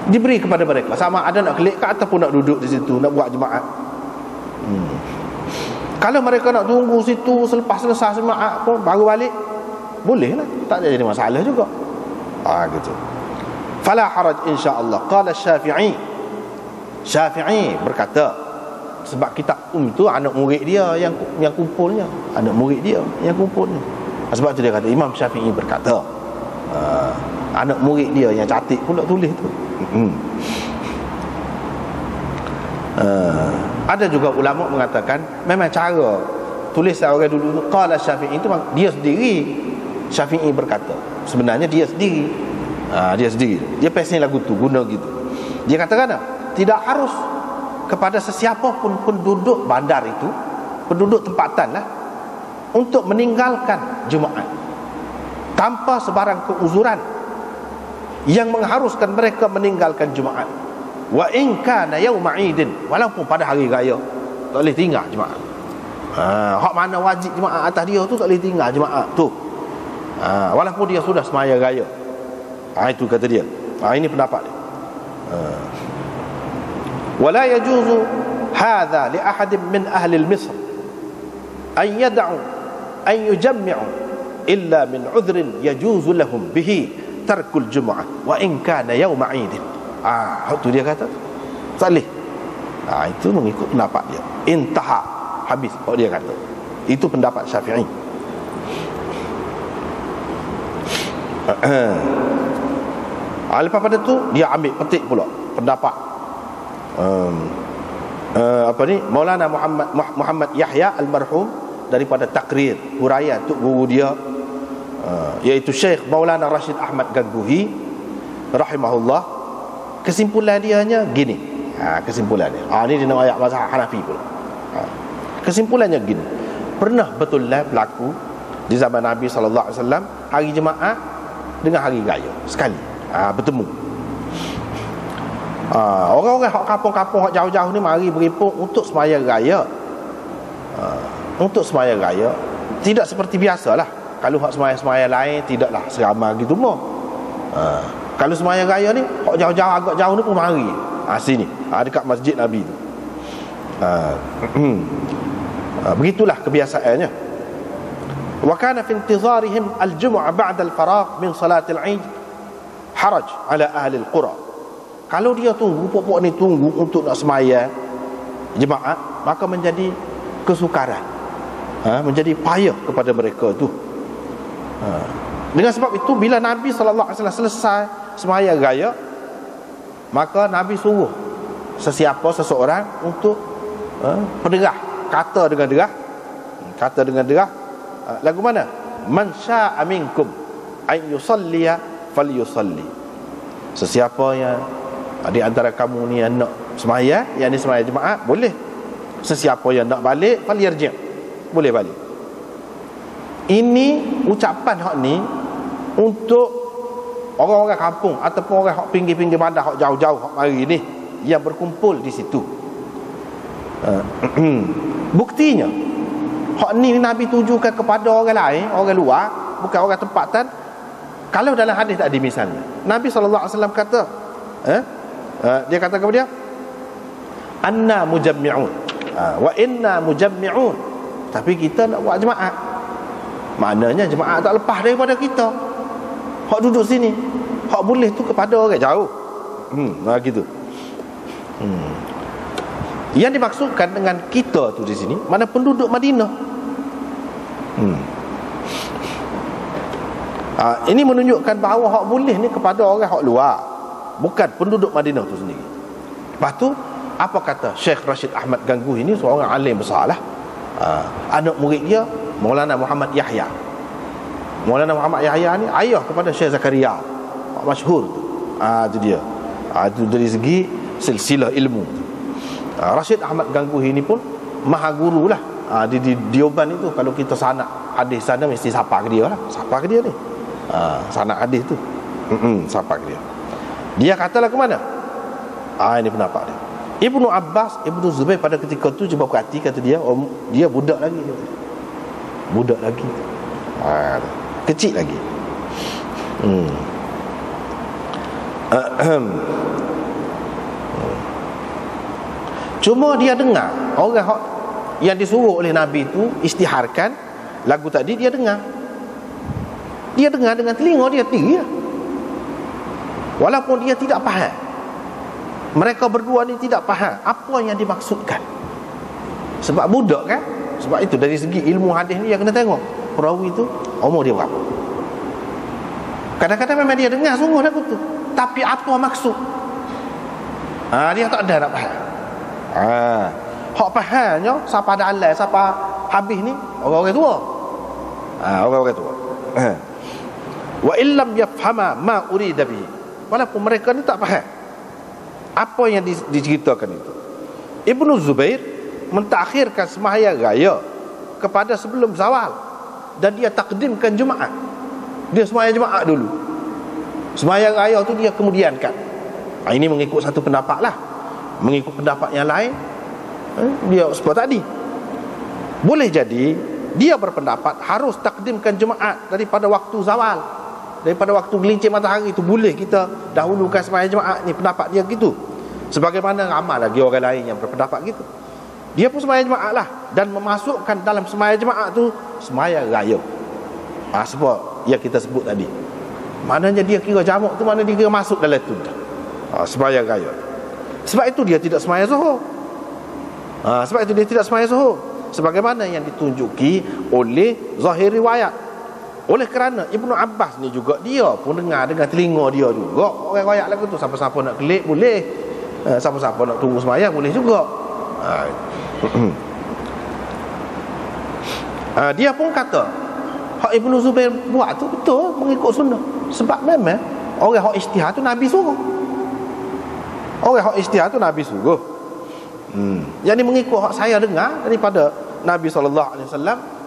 Diberi kepada mereka, sama ada nak kelik ke ataupun nak duduk di situ nak buat jemaah. Kalau mereka nak tunggu situ selepas selesai jemaah pun baru balik, boleh lah, tak jadi masalah juga. Gitu. Fala haraj insya-Allah. Qala Syafi'i. Syafi'i berkata, sebab kitab itu anak murid dia yang kumpulnya, anak murid dia yang kumpulnya. Sebab tu dia kata Imam Syafi'i berkata. Anak murid dia yang catik pula tulis tu. Ada juga ulama mengatakan memang cara tulisan orang dulu tu, qala Syafi'i itu dia sendiri. Syafi'i berkata, sebenarnya dia sendiri. Dia sendiri. Dia pasal lagu tu guna gitu. Dia katakan tidak harus kepada sesiapa pun penduduk bandar itu, penduduk tempatan lah, untuk meninggalkan Jumaat tanpa sebarang keuzuran yang mengharuskan mereka meninggalkan Jumaat. Wa in kana yauma idin, walaupun pada hari raya tak boleh tinggal Jumaat. Hak mana wajib Jumaat atas dia tu tak boleh tinggal Jumaat tu. Walaupun dia sudah semaya raya. Itu kata dia. Ini pendapat dia. Wala yajuzu hadha li ahadin min ahli al-Misr an yad'u an yujammi'u illa min 'udhrin yajuzu lahum bihi tarkul jum'ah wa in kana yawma 'idin. Itu dia kata salih. Itu mengikut pendapat dia. Intaha, habis. Dia kata Itu pendapat Syafi'i. Lepas pada tu dia ambil petik pula pendapat Maulana Muhammad Yahya almarhum daripada takrir huraian tok guru dia, iaitu Syekh Maulana Rashid Ahmad Gangguhi rahimahullah. Kesimpulan dia hanya gini. Kesimpulan dia. Ni dia nak ayat mazhab Hanafi pula. Kesimpulannya gini. Pernah betul lah berlaku di zaman Nabi sallallahu alaihi wasallam hari Jumaat dengan hari raya sekali bertemu. Orang-orang hak kampung-kampung hak jauh-jauh ni mari berhimpun untuk sembahyang raya. Untuk sembahyang raya tidak seperti biasalah. Kalau hak sembahyang lain tidaklah seramai gitu mah. Kalau sembahyang raya ni hak jauh-jauh agak jauh ni pun mari. Sini dekat masjid Nabi tu. Begitulah kebiasaannya. Wa kana fi intizarihim al-jum'ah ba'da al-faragh min salat al-'Eid haraj ala ahli al-qura. Kalau dia tunggu, pokok ni tunggu untuk nak sembahyang jemaah, maka menjadi kesukaran, menjadi payah kepada mereka tu. Dengan sebab itu bila Nabi sallallahu alaihi wasallam selesai sembahyang raya, maka Nabi suruh seseorang untuk penderah, kata dengan derah lagu mana? Man syaa minkum ay yusalliya falyusalli. Sesiapa yang di antara kamu ni yang nak sembahyang, yang ni sembahyang jemaah, boleh. Sesiapa yang nak balik falyarji', boleh balik. Ini ucapan hak ni untuk orang-orang kampung ataupun orang hak pinggir-pinggir bandar, hak jauh-jauh, hak mari ni yang berkumpul di situ. Buktinya hak ni Nabi tujukan kepada orang lain, orang luar, bukan orang tempatan. Kalau dalam hadis tadi misalnya Nabi SAW kata dia kata kepada dia, anna mujammi'un wa inna mujammi'un, tapi kita nak buat jemaah. Maknanya jemaah tak lepas daripada kita. Hak duduk sini, hak boleh tu kepada orang jauh. Gitu. Yang dimaksudkan dengan kita tu di sini mana penduduk Madinah. Ini menunjukkan bahawa hak boleh ni kepada orang hak luar, bukan penduduk Madinah tu sendiri. Lepas tu apa kata Syekh Rashid Ahmad Gangguhi ini, seorang alim besar lah. Anak murid dia Maulana Muhammad Yahya. Maulana Muhammad Yahya ni ayah kepada Syekh Zakaria, masyhur tu. Itu dia. Itu dari segi silsilah ilmu. Rashid Ahmad Gangguhi ni pun maha guru lah. Di Dioban itu kalau kita sanak hadis sana mesti sapa ke dia lah. Sapa ke dia ni. Sanak hadis tu. Sapa ke dia. Dia katalah ke mana? Ini pendapat dia. Ibnu Abbas, Ibnu Zubair pada ketika tu cuba perhati, kata dia, dia budak lagi. Budak lagi. Kecil lagi. Cuma dia dengar orang yang disuruh oleh Nabi itu istiharkan lagu tadi, dia dengar dengan telinga dia sendiri, walaupun dia tidak faham. Mereka berdua ni tidak faham apa yang dimaksudkan. Sebab budak kan. Sebab itu dari segi ilmu hadis ni yang kena tengok perawi itu umur dia berapa. Kadang-kadang memang dia dengar sungguh lagu tu, tapi apa maksud dia tak ada nak faham. Hak fahamnya siapa dalam, siapa habis ni orang-orang tua. Orang-orang tua. Wa illam yafhama ma urida bihi, walaupun mereka ni tak faham apa yang diceritakan itu. Ibnu Zubair mentakhirkan sembahyang raya kepada sebelum zawal, dan dia takdimkan Jumaat. Dia sembahyang Jumaat dulu, sembahyang raya tu dia kemudiankan. Ini mengikut satu pendapat lah. Mengikut pendapat yang lain, dia seperti tadi, boleh jadi dia berpendapat harus takdimkan Jumaat daripada waktu zawal, daripada waktu gelincir matahari itu. Boleh kita dahulukan sembahyang Jumaat ni, pendapat dia gitu. Sebagaimana ramai lagi orang lain yang berpendapat gitu. Dia pun sembahyang Jumaat lah, dan memasukkan dalam sembahyang Jumaat tu sembahyang raya. Sebab yang kita sebut tadi, maknanya dia kira jamak tu, maknanya dia kira masuk dalam tu sembahyang raya. Sebab itu dia tidak sembahyang zuhur. Sebab itu dia tidak sembahyang zuhur. sebagaimana yang ditunjuki oleh zahir riwayat. Oleh kerana Ibnu Abbas ni juga, dia pun dengar dengan telinga dia juga orang riwayat lagu tu. Siapa-siapa nak kelik boleh, siapa-siapa nak tunggu sembahyang boleh juga. Dia pun kata hak Ibnu Zubair buat tu betul, mengikut sunnah. Sebab memang orang hak ijtihad tu Nabi suruh. Orang hak ijtihad tu Nabi suruh. Yang ni mengikut hak saya dengar daripada Nabi SAW,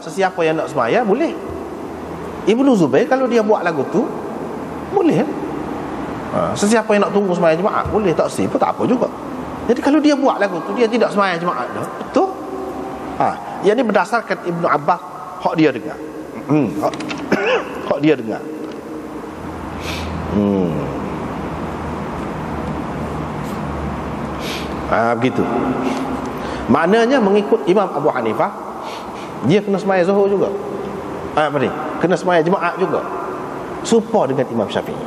sesiapa yang nak sembahyang boleh. Ibnu Zubair kalau dia buat lagu tu boleh. Sesiapa yang nak tunggu sembahyang jemaah boleh, tak sih pun tak apa juga. Jadi kalau dia buat lagu tu, dia tidak sembahyang jemaah dah, betul. Yang ni berdasarkan Ibnu Abbas, hak dia dengar. Hak dia dengar. Begitu. Maknanya mengikut Imam Abu Hanifah, dia kena sembahyang zuhur juga. Apa ni? Kena sembahyang jemaah juga. Serupa dengan Imam Syafi'i.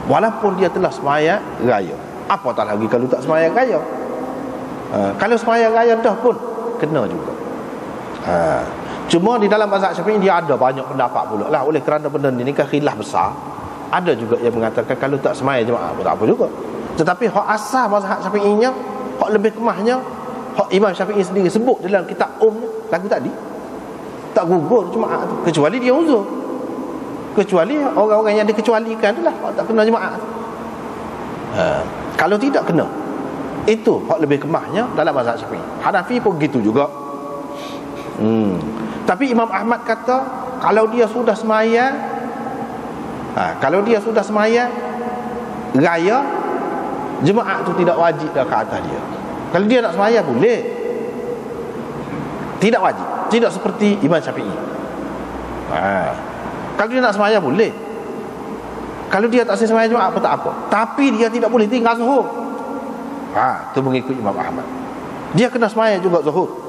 Walaupun dia telah sembahyang raya. Apatah lagi kalau tak sembahyang raya. Kalau sembahyang raya dah pun kena juga. Cuma di dalam mazhab Syafi'i dia ada banyak pendapat pula lah. Oleh kerana benda ni kan khilaf besar, ada juga yang mengatakan kalau tak sembahyang jemaah pun tak apa juga. Tetapi hak asal mazhab Syafi'inya, hak lebih kemahnya, hak Imam Syafi'i sendiri sebut dalam kitab lagu tadi, tak gugur jemaah tu, kecuali dia uzur. Kecuali orang-orang yang dikecualikan itulah hak tak kena jemaah tu. Kalau tidak kena. Itu hak lebih kemahnya dalam mazhab Syafi'i. Hanafi pun gitu juga. Tapi Imam Ahmad kata kalau dia sudah sembahyang, kalau dia sudah sembahyang raya, jemaah tu tidak wajib dah ke atas dia. Kalau dia nak sembahyang boleh, tidak wajib. Tidak seperti Imam Syafi'i. Kalau dia nak sembahyang boleh. Kalau dia tak sembahyang jemaah apa tak apa. Tapi dia tidak boleh tinggal zuhur. Itu mengikut Imam Ahmad. Dia kena sembahyang juga zuhur.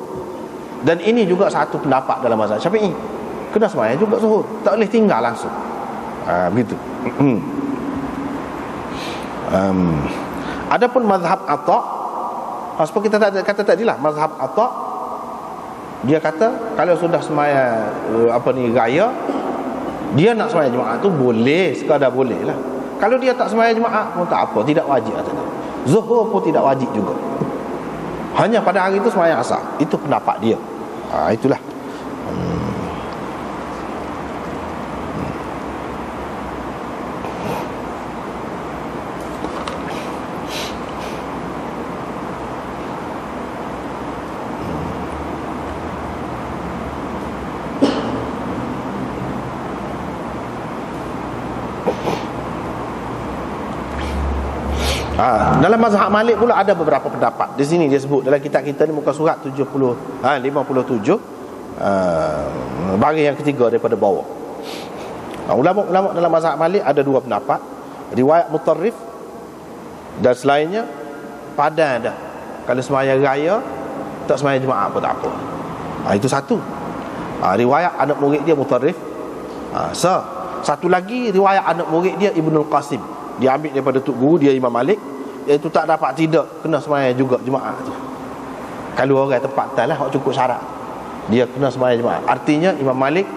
Dan ini juga satu pendapat dalam mazhab Syafi'i. Kena sembahyang juga zuhur, tak boleh tinggal langsung. Begitu. Adapun mazhab Atha, seperti kita kata tadilah, mazhab Atha dia kata kalau sudah sembahyang raya, dia nak sembahyang jemaah tu boleh, sekadar boleh lah. Kalau dia tak sembahyang jemaah pun tak apa, tidak wajib atas dia. Zuhur pun tidak wajib juga. Hanya pada hari itu sembahyang asar. Itu pendapat dia. Itulah. Dalam mazhab Malik pula ada beberapa pendapat. Di sini dia sebut dalam kitab kita ni, muka surat 57, baris yang ketiga daripada bawah. Ulama-ulama dalam mazhab Malik ada dua pendapat. Riwayat mutarrif dan selainnya padan dah. Kalau sembahyang raya tak sembahyang jemaah apa tak apa. Itu satu. Riwayat anak murid dia mutarrif. Satu lagi riwayat anak murid dia Ibnul Qasim. Dia ambil daripada tok guru dia Imam Malik, iaitu tak dapat tidak kena sembahyang juga jemaah tu. Kalau orang tempatan lah hak cukup syarat, dia kena sembahyang jemaah. Artinya Imam Malik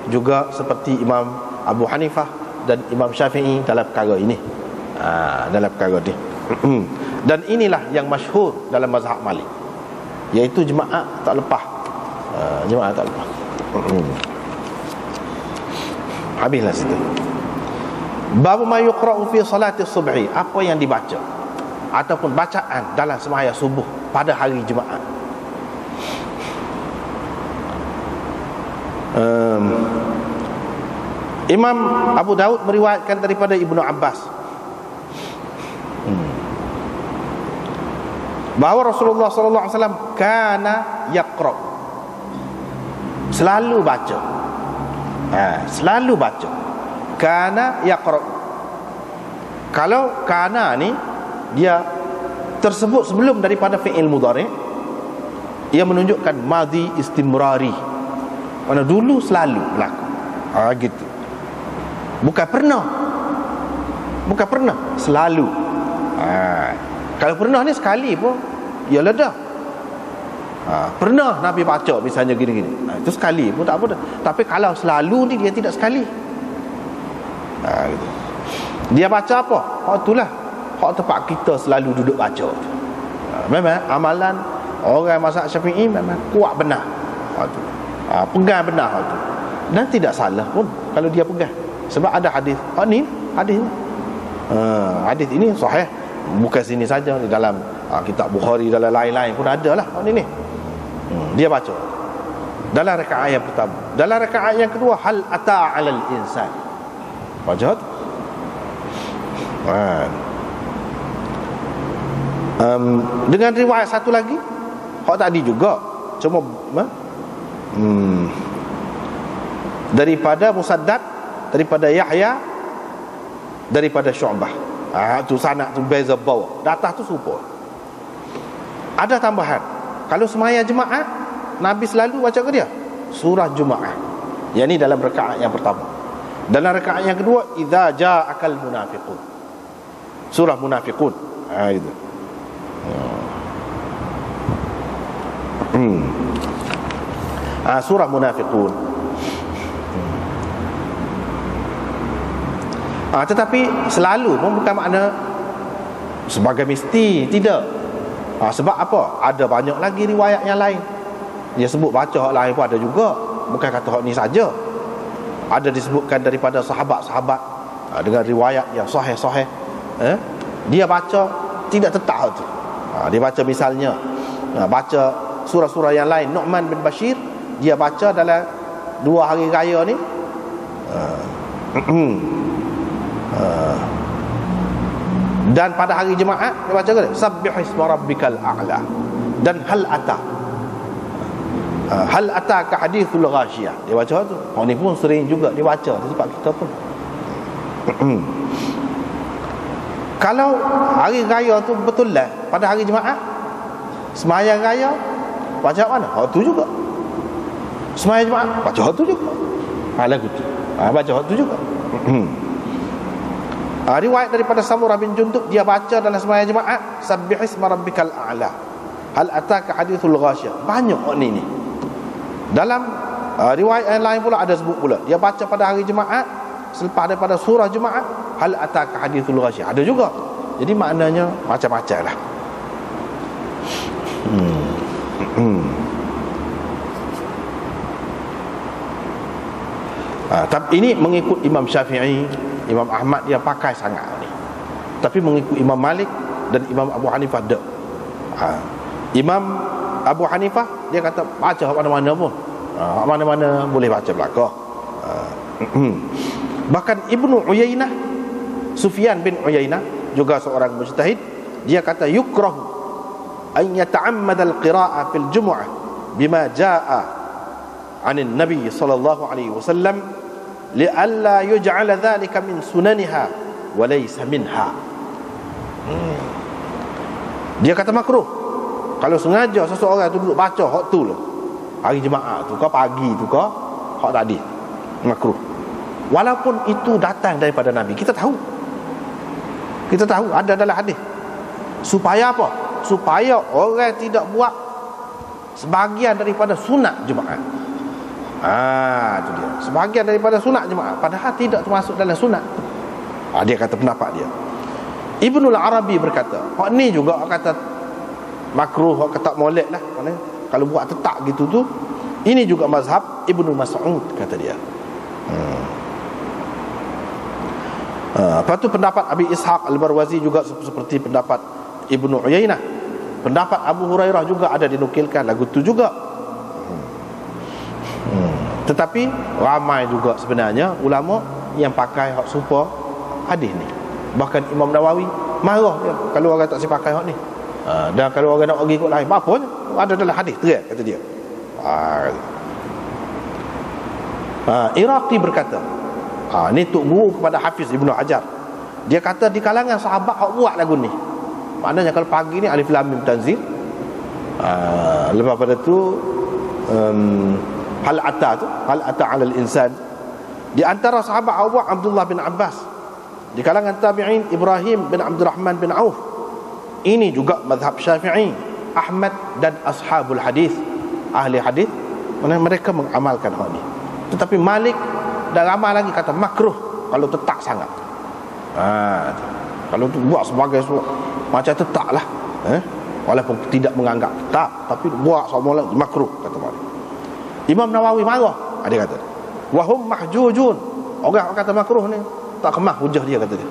juga seperti Imam Abu Hanifah dan Imam Syafi'i dalam perkara ini. Dalam perkara ni. Dan inilah yang masyhur dalam mazhab Malik, iaitu jemaah tak lepas. Jemaah tak lepas. Habislah situ. Bab ma yuqra'u fi salati subhi, apa yang dibaca ataupun bacaan dalam sembahyang subuh pada hari Jumaat. Imam Abu Daud meriwayatkan daripada Ibnu Abbas bahawa Rasulullah sallallahu alaihi wasallam kana yaqra, selalu baca. Selalu baca. Kana yaqra. Kalau kana ni dia tersebut sebelum daripada fi'il mudhari', ia menunjukkan madhi istimrari, mana dulu selalu berlaku. Gitu. Bukan pernah. Bukan pernah, selalu. Kalau pernah ni sekali pun ialah dah. Pernah Nabi baca misalnya gini-gini, itu sekali pun tak apa. Tapi kalau selalu ni dia tidak sekali. Gitu. Dia baca apa? Itulah hak tempat kita selalu duduk baca. Memang amalan orang mazhab Syafi'i memang kuat benar. Pegang benar tu. Dan tidak salah pun kalau dia pegang. Sebab ada hadis. Hadis ni. Hadis ini sahih. Bukan sini saja, di dalam kitab Bukhari, dalam lain-lain pun ada lah ni. Dia baca dalam rakaat yang pertama. Dalam rakaat yang kedua, hal ata 'alal insan. Baca tu. Dengan riwayat satu lagi, hak tadi juga, cuma daripada Musaddad, daripada Yahya, daripada Syu'bah. Tu sanad tu beza bawah, di atas tu serupa. Ada tambahan. Kalau semaya jemaah, Nabi selalu baca ke dia surah Jumaah. Yang ni dalam rakaat yang pertama. Dalam rakaat yang kedua, idza ja'akal munafiqun, surah Munafiqun. Itu. Surah Munafiqun. Tetapi selalu pun bukan makna sebagai mesti, tidak. Sebab apa? Ada banyak lagi riwayat yang lain. Dia sebut baca hak lain pun ada juga. Bukan kata hak ni saja. Ada disebutkan daripada sahabat-sahabat dengan riwayat yang sahih-sahih. Dia baca tidak tetap tu. Dia baca misalnya baca surah-surah yang lain. Nu'man bin Bashir, dia baca dalam 2 hari raya ni dan pada hari Jumaat dia baca ke sabbih isma rabbikal a'la dan hal ataka hadithul ghashiyah. Dia baca tu. Ni pun sering juga dia baca di tempat kita pun. Kalau hari raya tu betul lah pada hari Jumaat, sembahyang raya baca mana? Tu juga. Sembahyang Jumaat baca tu juga. Lagu tu. Baca tu juga. Riwayat daripada Samurah bin Jundub, dia baca dalam sembahyang Jumaat sabbih isma rabbikal a'la, hal ataka hadithul ghashiyah. Banyak ni. Dalam riwayat yang lain pula ada sebut pula dia baca pada hari Jumaat selepas daripada surah Jumaat hal ataka hadithul ghashiyah. Ada juga. Jadi maknanya macam-macam lah. Tapi ini mengikut Imam Syafi'i. Imam Ahmad dia pakai sangat ni. Tapi mengikut Imam Malik dan Imam Abu Hanifah tak. Imam Abu Hanifah dia kata baca mana-mana pun. Mana-mana boleh baca belakang. Bahkan Ibnu Uyainah, Sufyan bin Uyainah juga seorang mujtahid, dia kata yukrahu an yata'ammad al-qira'ah fil jumu'ah bima jaa'a 'anil nabi sallallahu alaihi wasallam li'alla yuj'ala dhalika min sunaniha wa laysa minha. Dia kata makruh kalau sengaja seseorang tu duduk baca hak tu lah hari Jumaat tu ke pagi tu ke hak tadi, makruh. Walaupun itu datang daripada Nabi, kita tahu ada dalam hadis. Supaya apa? Supaya orang tidak buat sebahagian daripada sunat Jumaat. Itu dia. Sebahagian daripada sunat Jumaat padahal tidak termasuk dalam sunat. Dia kata pendapat dia. Ibnul Arabi berkata, hak ni juga kata makruh, hak kata molek lah. Kalau buat tetap gitu tu, ini juga mazhab Ibnu Mas'ud kata dia. Lepas tu pendapat Abi Ishaq Al-Barwazi juga seperti pendapat Ibnu Uyainah. Pendapat Abu Hurairah juga ada dinukilkan lagu tu juga. Tetapi ramai juga sebenarnya ulama yang pakai hak serupa hadis ni. Bahkan Imam Nawawi marah dia kalau orang tak pakai hak ni. Dan kalau orang nak pergi ikut lain, apa pun ada dalam hadis terang kata dia. Iraqi berkata, ni tok guru kepada Hafiz Ibnu Hajar. Dia kata di kalangan sahabat hak buat lagu ni. Maknanya kalau pagi ni Alif Lam Mim Tanzil, lepas pada tu hal ata 'alal insan. Di antara sahabat awak Abdullah bin Abbas, di kalangan tabi'in Ibrahim bin Abdurrahman bin Auf. Ini juga mazhab Syafi'i. Ahmad dan ashabul hadis, ahli hadis, mereka mengamalkan hal ni. Tetapi Malik dan ramai lagi kata makruh kalau tetap sangat. Kalau tu buat sebagai macam tetap lah, walaupun tidak menganggap tetap, tapi buat semua lagi makruh, kata Malik. Imam Nawawi marah, dia kata wahum mahjujun, orang kata makruh ni tak kemah hujah dia, kata dia.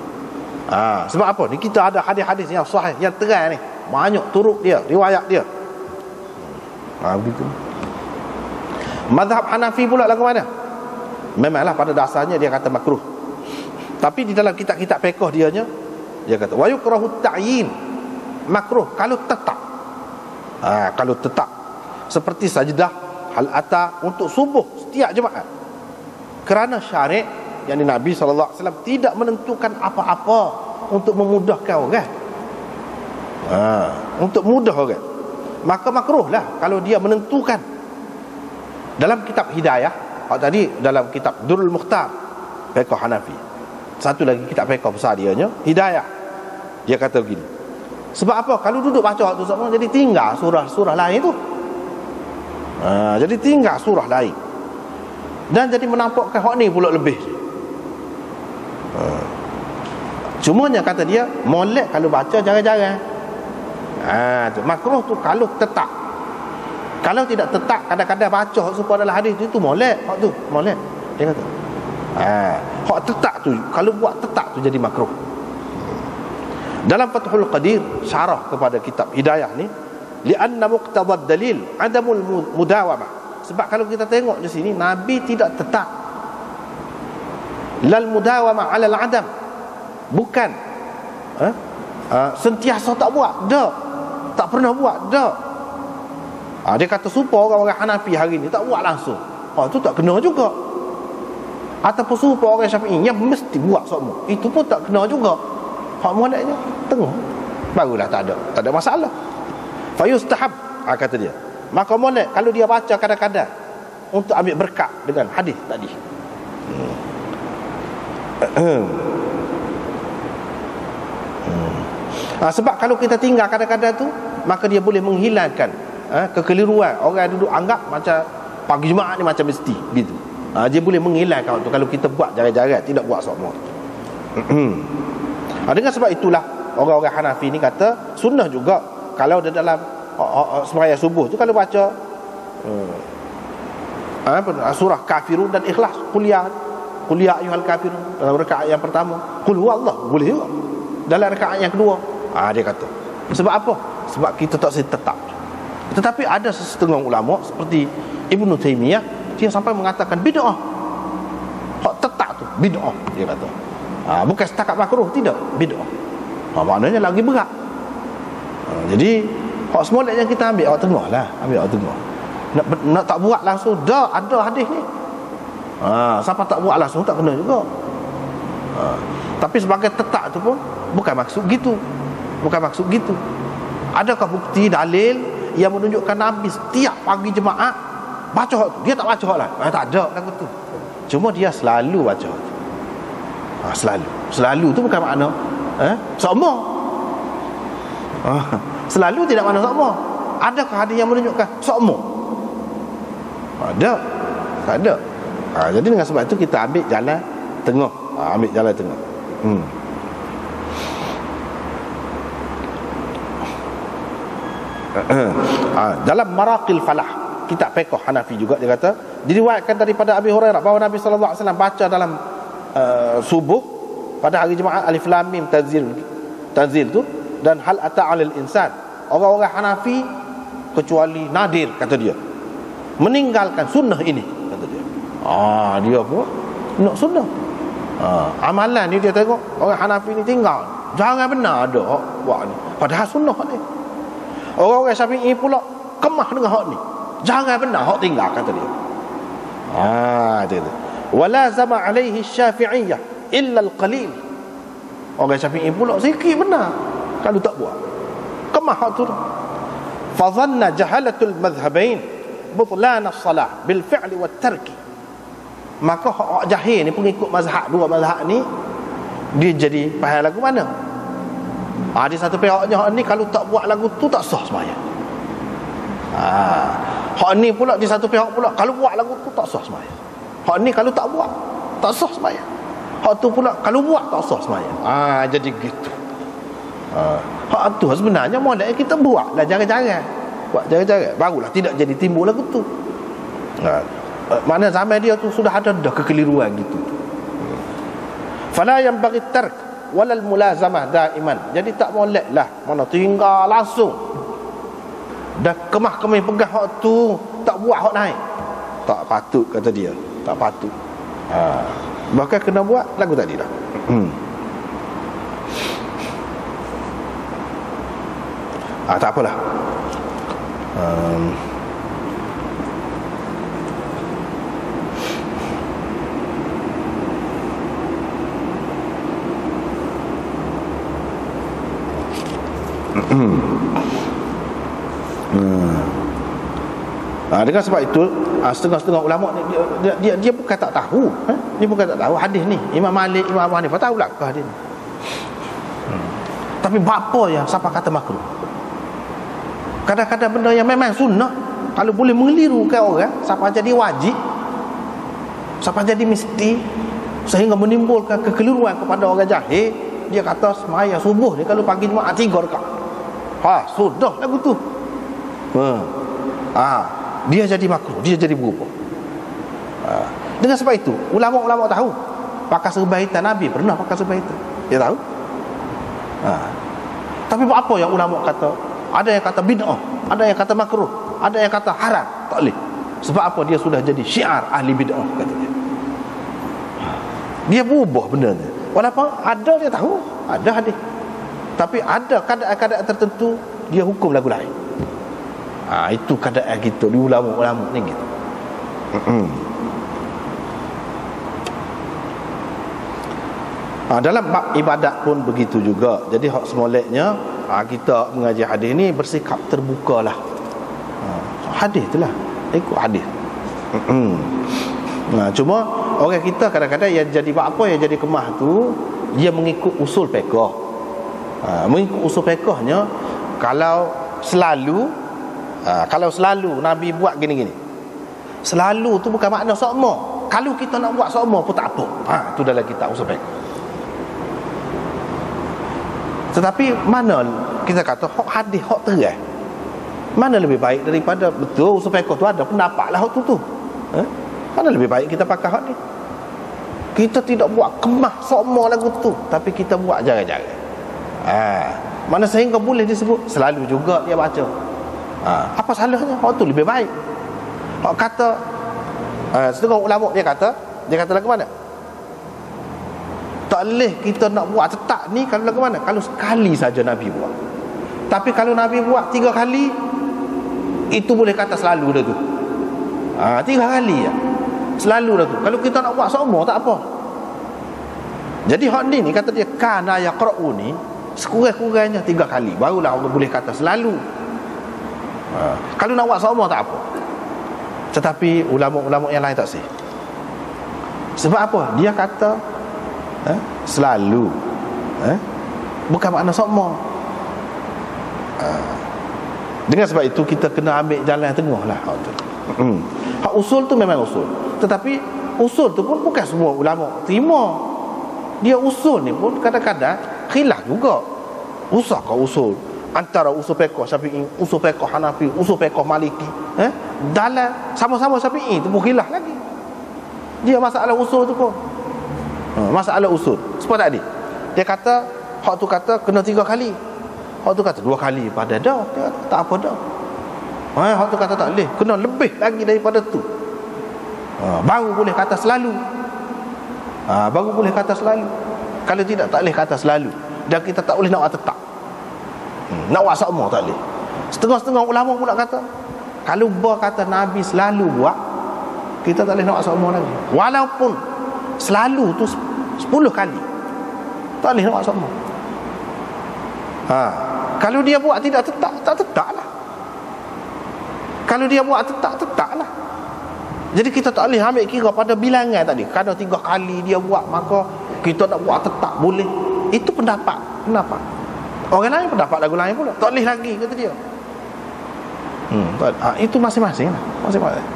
Sebab apa? Ni kita ada hadis-hadis yang sahih, yang terang ni, banyak turuk dia, riwayat dia. Begitu. Mazhab Hanafi pula lagu mana? Memanglah pada dasarnya dia kata makruh, tapi di dalam kitab-kitab fiqh dia kata wa yukrahu ta'yin, makruh kalau tetap. Kalau tetap seperti sajdah hal ata untuk subuh setiap Jumaat, kerana syariat yang Nabi SAW tidak menentukan apa-apa untuk memudahkan orang, untuk mudah orang, maka makruhlah kalau dia menentukan. Dalam kitab Hidayah, tadi dalam kitab Durrul Mukhtar fiqh Hanafi, satu lagi kitab fiqh besar dia Hidayah, dia kata begini, sebab apa? Kalau duduk baca waktu sama, jadi tinggal surah-surah lain tu, jadi tinggal surah lain, dan jadi menampakkan hak ni pula lebih. Cumanya kata dia molek kalau baca jarang-jarang. Makruh tu kalau tetap. Kalau tidak tetap, kadang-kadang baca supaya dalam hadis itu molek, hak tu molek, dia kata. Hak tetap tu, kalau buat tetap tu jadi makruh. Dalam Fathul Qadir syarah kepada kitab Hidayah ni, li'anna muqtadad dalil adamul mudawamah. Sebab kalau kita tengok di sini, Nabi tidak tetap. Lal mudawamah 'ala al-'adam. Bukan sentiasa tak buat, dak. Tak pernah buat, dak. Dia kata supaya orang-orang Hanafi hari ni tak buat langsung, tu tak kena juga. Ataupun supaya orang Syafi'i yang mesti buat semua, itu pun tak kena juga. Hak moleknya tengah, barulah tak ada masalah. Fayustahab, kata dia, maka molek kalau dia baca kadang-kadang untuk ambil berkat dengan hadis tadi. Sebab kalau kita tinggal kadang-kadang tu, maka dia boleh menghilangkan kekeliruan. Orang duduk anggap macam pagi Jumaat ni macam mesti gitu. Dia boleh menghilangkan waktu kalau kita buat jarang-jarang, tidak buat semua. Dengan sebab itulah orang-orang Hanafi ni kata sunnah juga kalau dia dalam sembahyang subuh tu, kalau baca surah Kafirun dan Ikhlas, qul ya ayyuhal kafirun dalam rakaat yang pertama, qul huwallahu, boleh juga dalam rakaat yang kedua. Dia kata sebab apa? Sebab kita tak tetap. Tetapi ada setengah ulama seperti Ibnu Taimiyah, dia sampai mengatakan bid'ah. Hak tetap tu bid'ah, dia kata. Bukan setakat makruh, tidak, bid'ah. Maknanya lagi berat. Jadi hak semolek yang kita ambil awak tengah lah, ambil awak tengah. Nak tak buat langsung, dah ada hadis ni. Siapa tak buat langsung tak kena juga. Tapi sebagai tetap tu pun bukan maksud gitu. Bukan maksud gitu. Adakah bukti dalil yang menunjukkan Nabi setiap pagi Jumaat baca hak tu? Dia tak baca hak lain. Tak ada lagu tu. Cuma dia selalu baca hak tu. Selalu tu bukan makna sama. Selalu tidak makna sama. Adakah hadis yang menunjukkan sama? Ada. Tak ada. Jadi dengan sebab itu kita ambil jalan tengah. Ambil jalan tengah. Dalam Maraqil Falah, kitab fiqh Hanafi juga, dia kata diriwayatkan daripada Abi Hurairah bahawa Nabi sallallahu alaihi wasallam baca dalam subuh pada hari Jumaat Alif Lam Mim Tanzil tu dan hal ata 'alal insan. Orang-orang Hanafi kecuali nadir, kata dia, meninggalkan sunnah ini, kata dia. Dia pun nak sunnah. Amalan ni dia tengok orang Hanafi ni tinggal, jangan benar ada buat ni, padahal sunnah ni. Orang-orang Syafi'i pula kemah dengan hak ni, jangan benar hak tinggal, kata dia. Dia kata wala zama alaihi syafi'iyah illa al-qalil. Orang Syafi'i pula sikit benar kalau tak buat, kemah hak tu. Fa dhanna jahalatul madhhabain butlan as-salah bil fi'li wat tarki. Maka hak jahil ni, pengikut mazhab, dua mazhab ni, dia jadi faham lagu mana. Ada satu pihaknya hak ni kalau tak buat lagu tu tak sah sembahyang. Hak ni pula di satu pihak pula, kalau buat lagu tu tak sah sembahyang. Hak ni kalau tak buat tak sah sembahyang. Hak tu pula kalau buat tak sah sembahyang. Jadi gitu. Hak tu sebenarnya molek kita buatlah jangan-jangan. Buat jangan-jangan barulah tidak jadi timbul lagu tu. Mana zaman dia tu sudah ada dah kekeliruan gitu. Fala yang bagi tark walal mulazamah daiman. Jadi tak molek lah mana tinggal langsung dah kemah-kemih pegang hak tu, tak buat hak naik. Tak patut kata dia, tak patut. Bahkan kena buat lagu tadi dah. Tak apalah. Dengan sebab itu setengah-setengah ulama ni dia bukan tak tahu, dia bukan tak tahu hadis ni. Imam Malik, Imam Abu Hanifah tahu lah hadis ni. Tapi apa yang siapa kata makruh? Kadang-kadang benda yang memang sunnah, kalau boleh mengelirukan orang, siapa jadi wajib, siapa jadi mesti, sehingga menimbulkan kekeliruan kepada orang jahil. Dia kata semaya subuh ni kalau pagi Jumaat 3 rakaat. Sudah lagu tu. Dia jadi makruh, dia jadi berubah. Dengan sebab itu ulama-ulama tahu pakai serba hitam. Nabi pernah pakai serba hitam, dia tahu. Tapi apa yang ulama kata? Ada yang kata bid'ah, ada yang kata makruh, ada yang kata haram, tak boleh. Sebab apa? Dia sudah jadi syiar ahli bid'ah, kata dia. Dia berubah benda ni. Walaupun ada dia tahu, ada hadis. Tapi ada keadaan-keadaan tertentu dia hukum lagu lain. Itu keadaan kita di ulama-ulama ni gitu. Dalam bab ibadat pun begitu juga. Jadi hak semoleknya kita mengaji hadis ni bersikap terbukalah. Hadis itulah, ikut hadis. Cuma orang kita kadang-kadang yang jadi apa yang jadi kemah tu, dia mengikut usul fiqh. Mengikut usul fiqhnya, kalau selalu Nabi buat gini-gini, selalu tu bukan makna sokmo. Kalau kita nak buat sokmo pun tak apa. Itu dalam kitab usul fiqh. Tetapi mana kita kata hak hadis, hak terang, mana lebih baik daripada betul usul fiqh tu ada pendapat lah hak tu. Mana lebih baik kita pakai hak ni. Kita tidak buat kemah sokmo lagu tu, tapi kita buat jarang-jarang. Mana sehingga boleh disebut selalu juga dia baca. Apa salahnya? Hak tu lebih baik. Hak kata setengah ulama dia kata lagu mana? Tak boleh kita nak buat tetap ni kalau lagu mana? Kalau sekali saja Nabi buat. Tapi kalau Nabi buat 3 kali, itu boleh kata selalu dah tu. 3 kali ya. Selalu dah tu. Kalau kita nak buat semua tak apa. Jadi hak ni kata dia kana yaqra'u ni sekurang-kurangnya 3 kali barulah Allah boleh kata selalu. Kalau nak buat semua tak apa. Tetapi ulama-ulama yang lain tak sih. Sebab apa? Dia kata selalu, bukan makna semua. Dengan sebab itu kita kena ambil jalan tengah lah. Hak usul tu memang usul, tetapi usul tu pun bukan semua ulama terima. Dia usul ni pun kadang-kadang khilaf juga. Usahkah usul antara usul fiqh Syafi'i, usul fiqh Hanafi, usul fiqh Maliki, dalam sama-sama Syafi'i tu pun khilaf lagi. Dia masalah usul tu pun masalah usul. Sebab tadi dia kata hak tu kata kena 3 kali, hak tu kata 2 kali pada dah, dia kata, tak apa dah. Hak tu kata tak boleh, kena lebih lagi daripada tu. Baru boleh kata selalu. Baru boleh kata selalu. Kalau tidak tak boleh kata selalu. Dan kita tak boleh nak buat tetap. Nak buat semua tak boleh. Setengah-setengah ulama pula kata kalau kata Nabi selalu buat, kita tak boleh nak buat semua lagi. Walaupun selalu tu 10 kali, tak boleh nak buat semua. Kalau dia buat tidak tetap, tak tetap lah. Kalau dia buat tetap, tetap lah. Jadi kita tak boleh ambil kira pada bilangan tadi. Kalau 3 kali dia buat, maka kita nak buat tetap boleh. Itu pendapat. Orang lain pendapat lagu lain pula. Tak boleh lagi, kata dia. Itu masing-masing lah.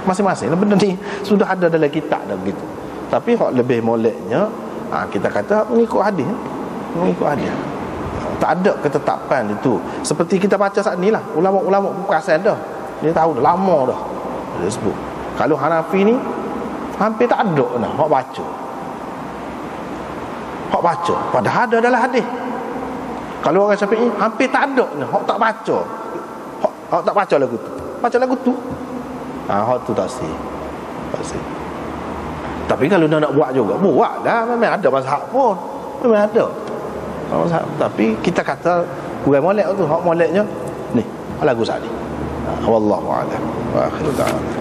Masing-masing lah. Benda ni sudah ada dalam kitab dah begitu. Tapi hak lebih moleknya, kita kata mengikut hadis. Mengikut hadis. Tak ada ketetapan itu. Seperti kita baca saat ni lah, ulama-ulama perasan dah. Dia tahu dah, lama dah dia sebut. Kalau Hanafi ni hampir tak ada dah hak baca. Hak baca padahal ada dalam hadis. Kalau orang Syafi'i hampir tak ada dah hak tak baca. Hak tak baca lagu tu. Baca lagu tu. Hak tu tak sih. Tak sih. Tapi kalau nak buat juga, buatlah. Memang ada mazhab pun. Memang ada. Tapi kita kata kurang molek tu. Hak moleknya ni lagu Sa'di. Wallahu a'lam. Wa akhiru da'wana.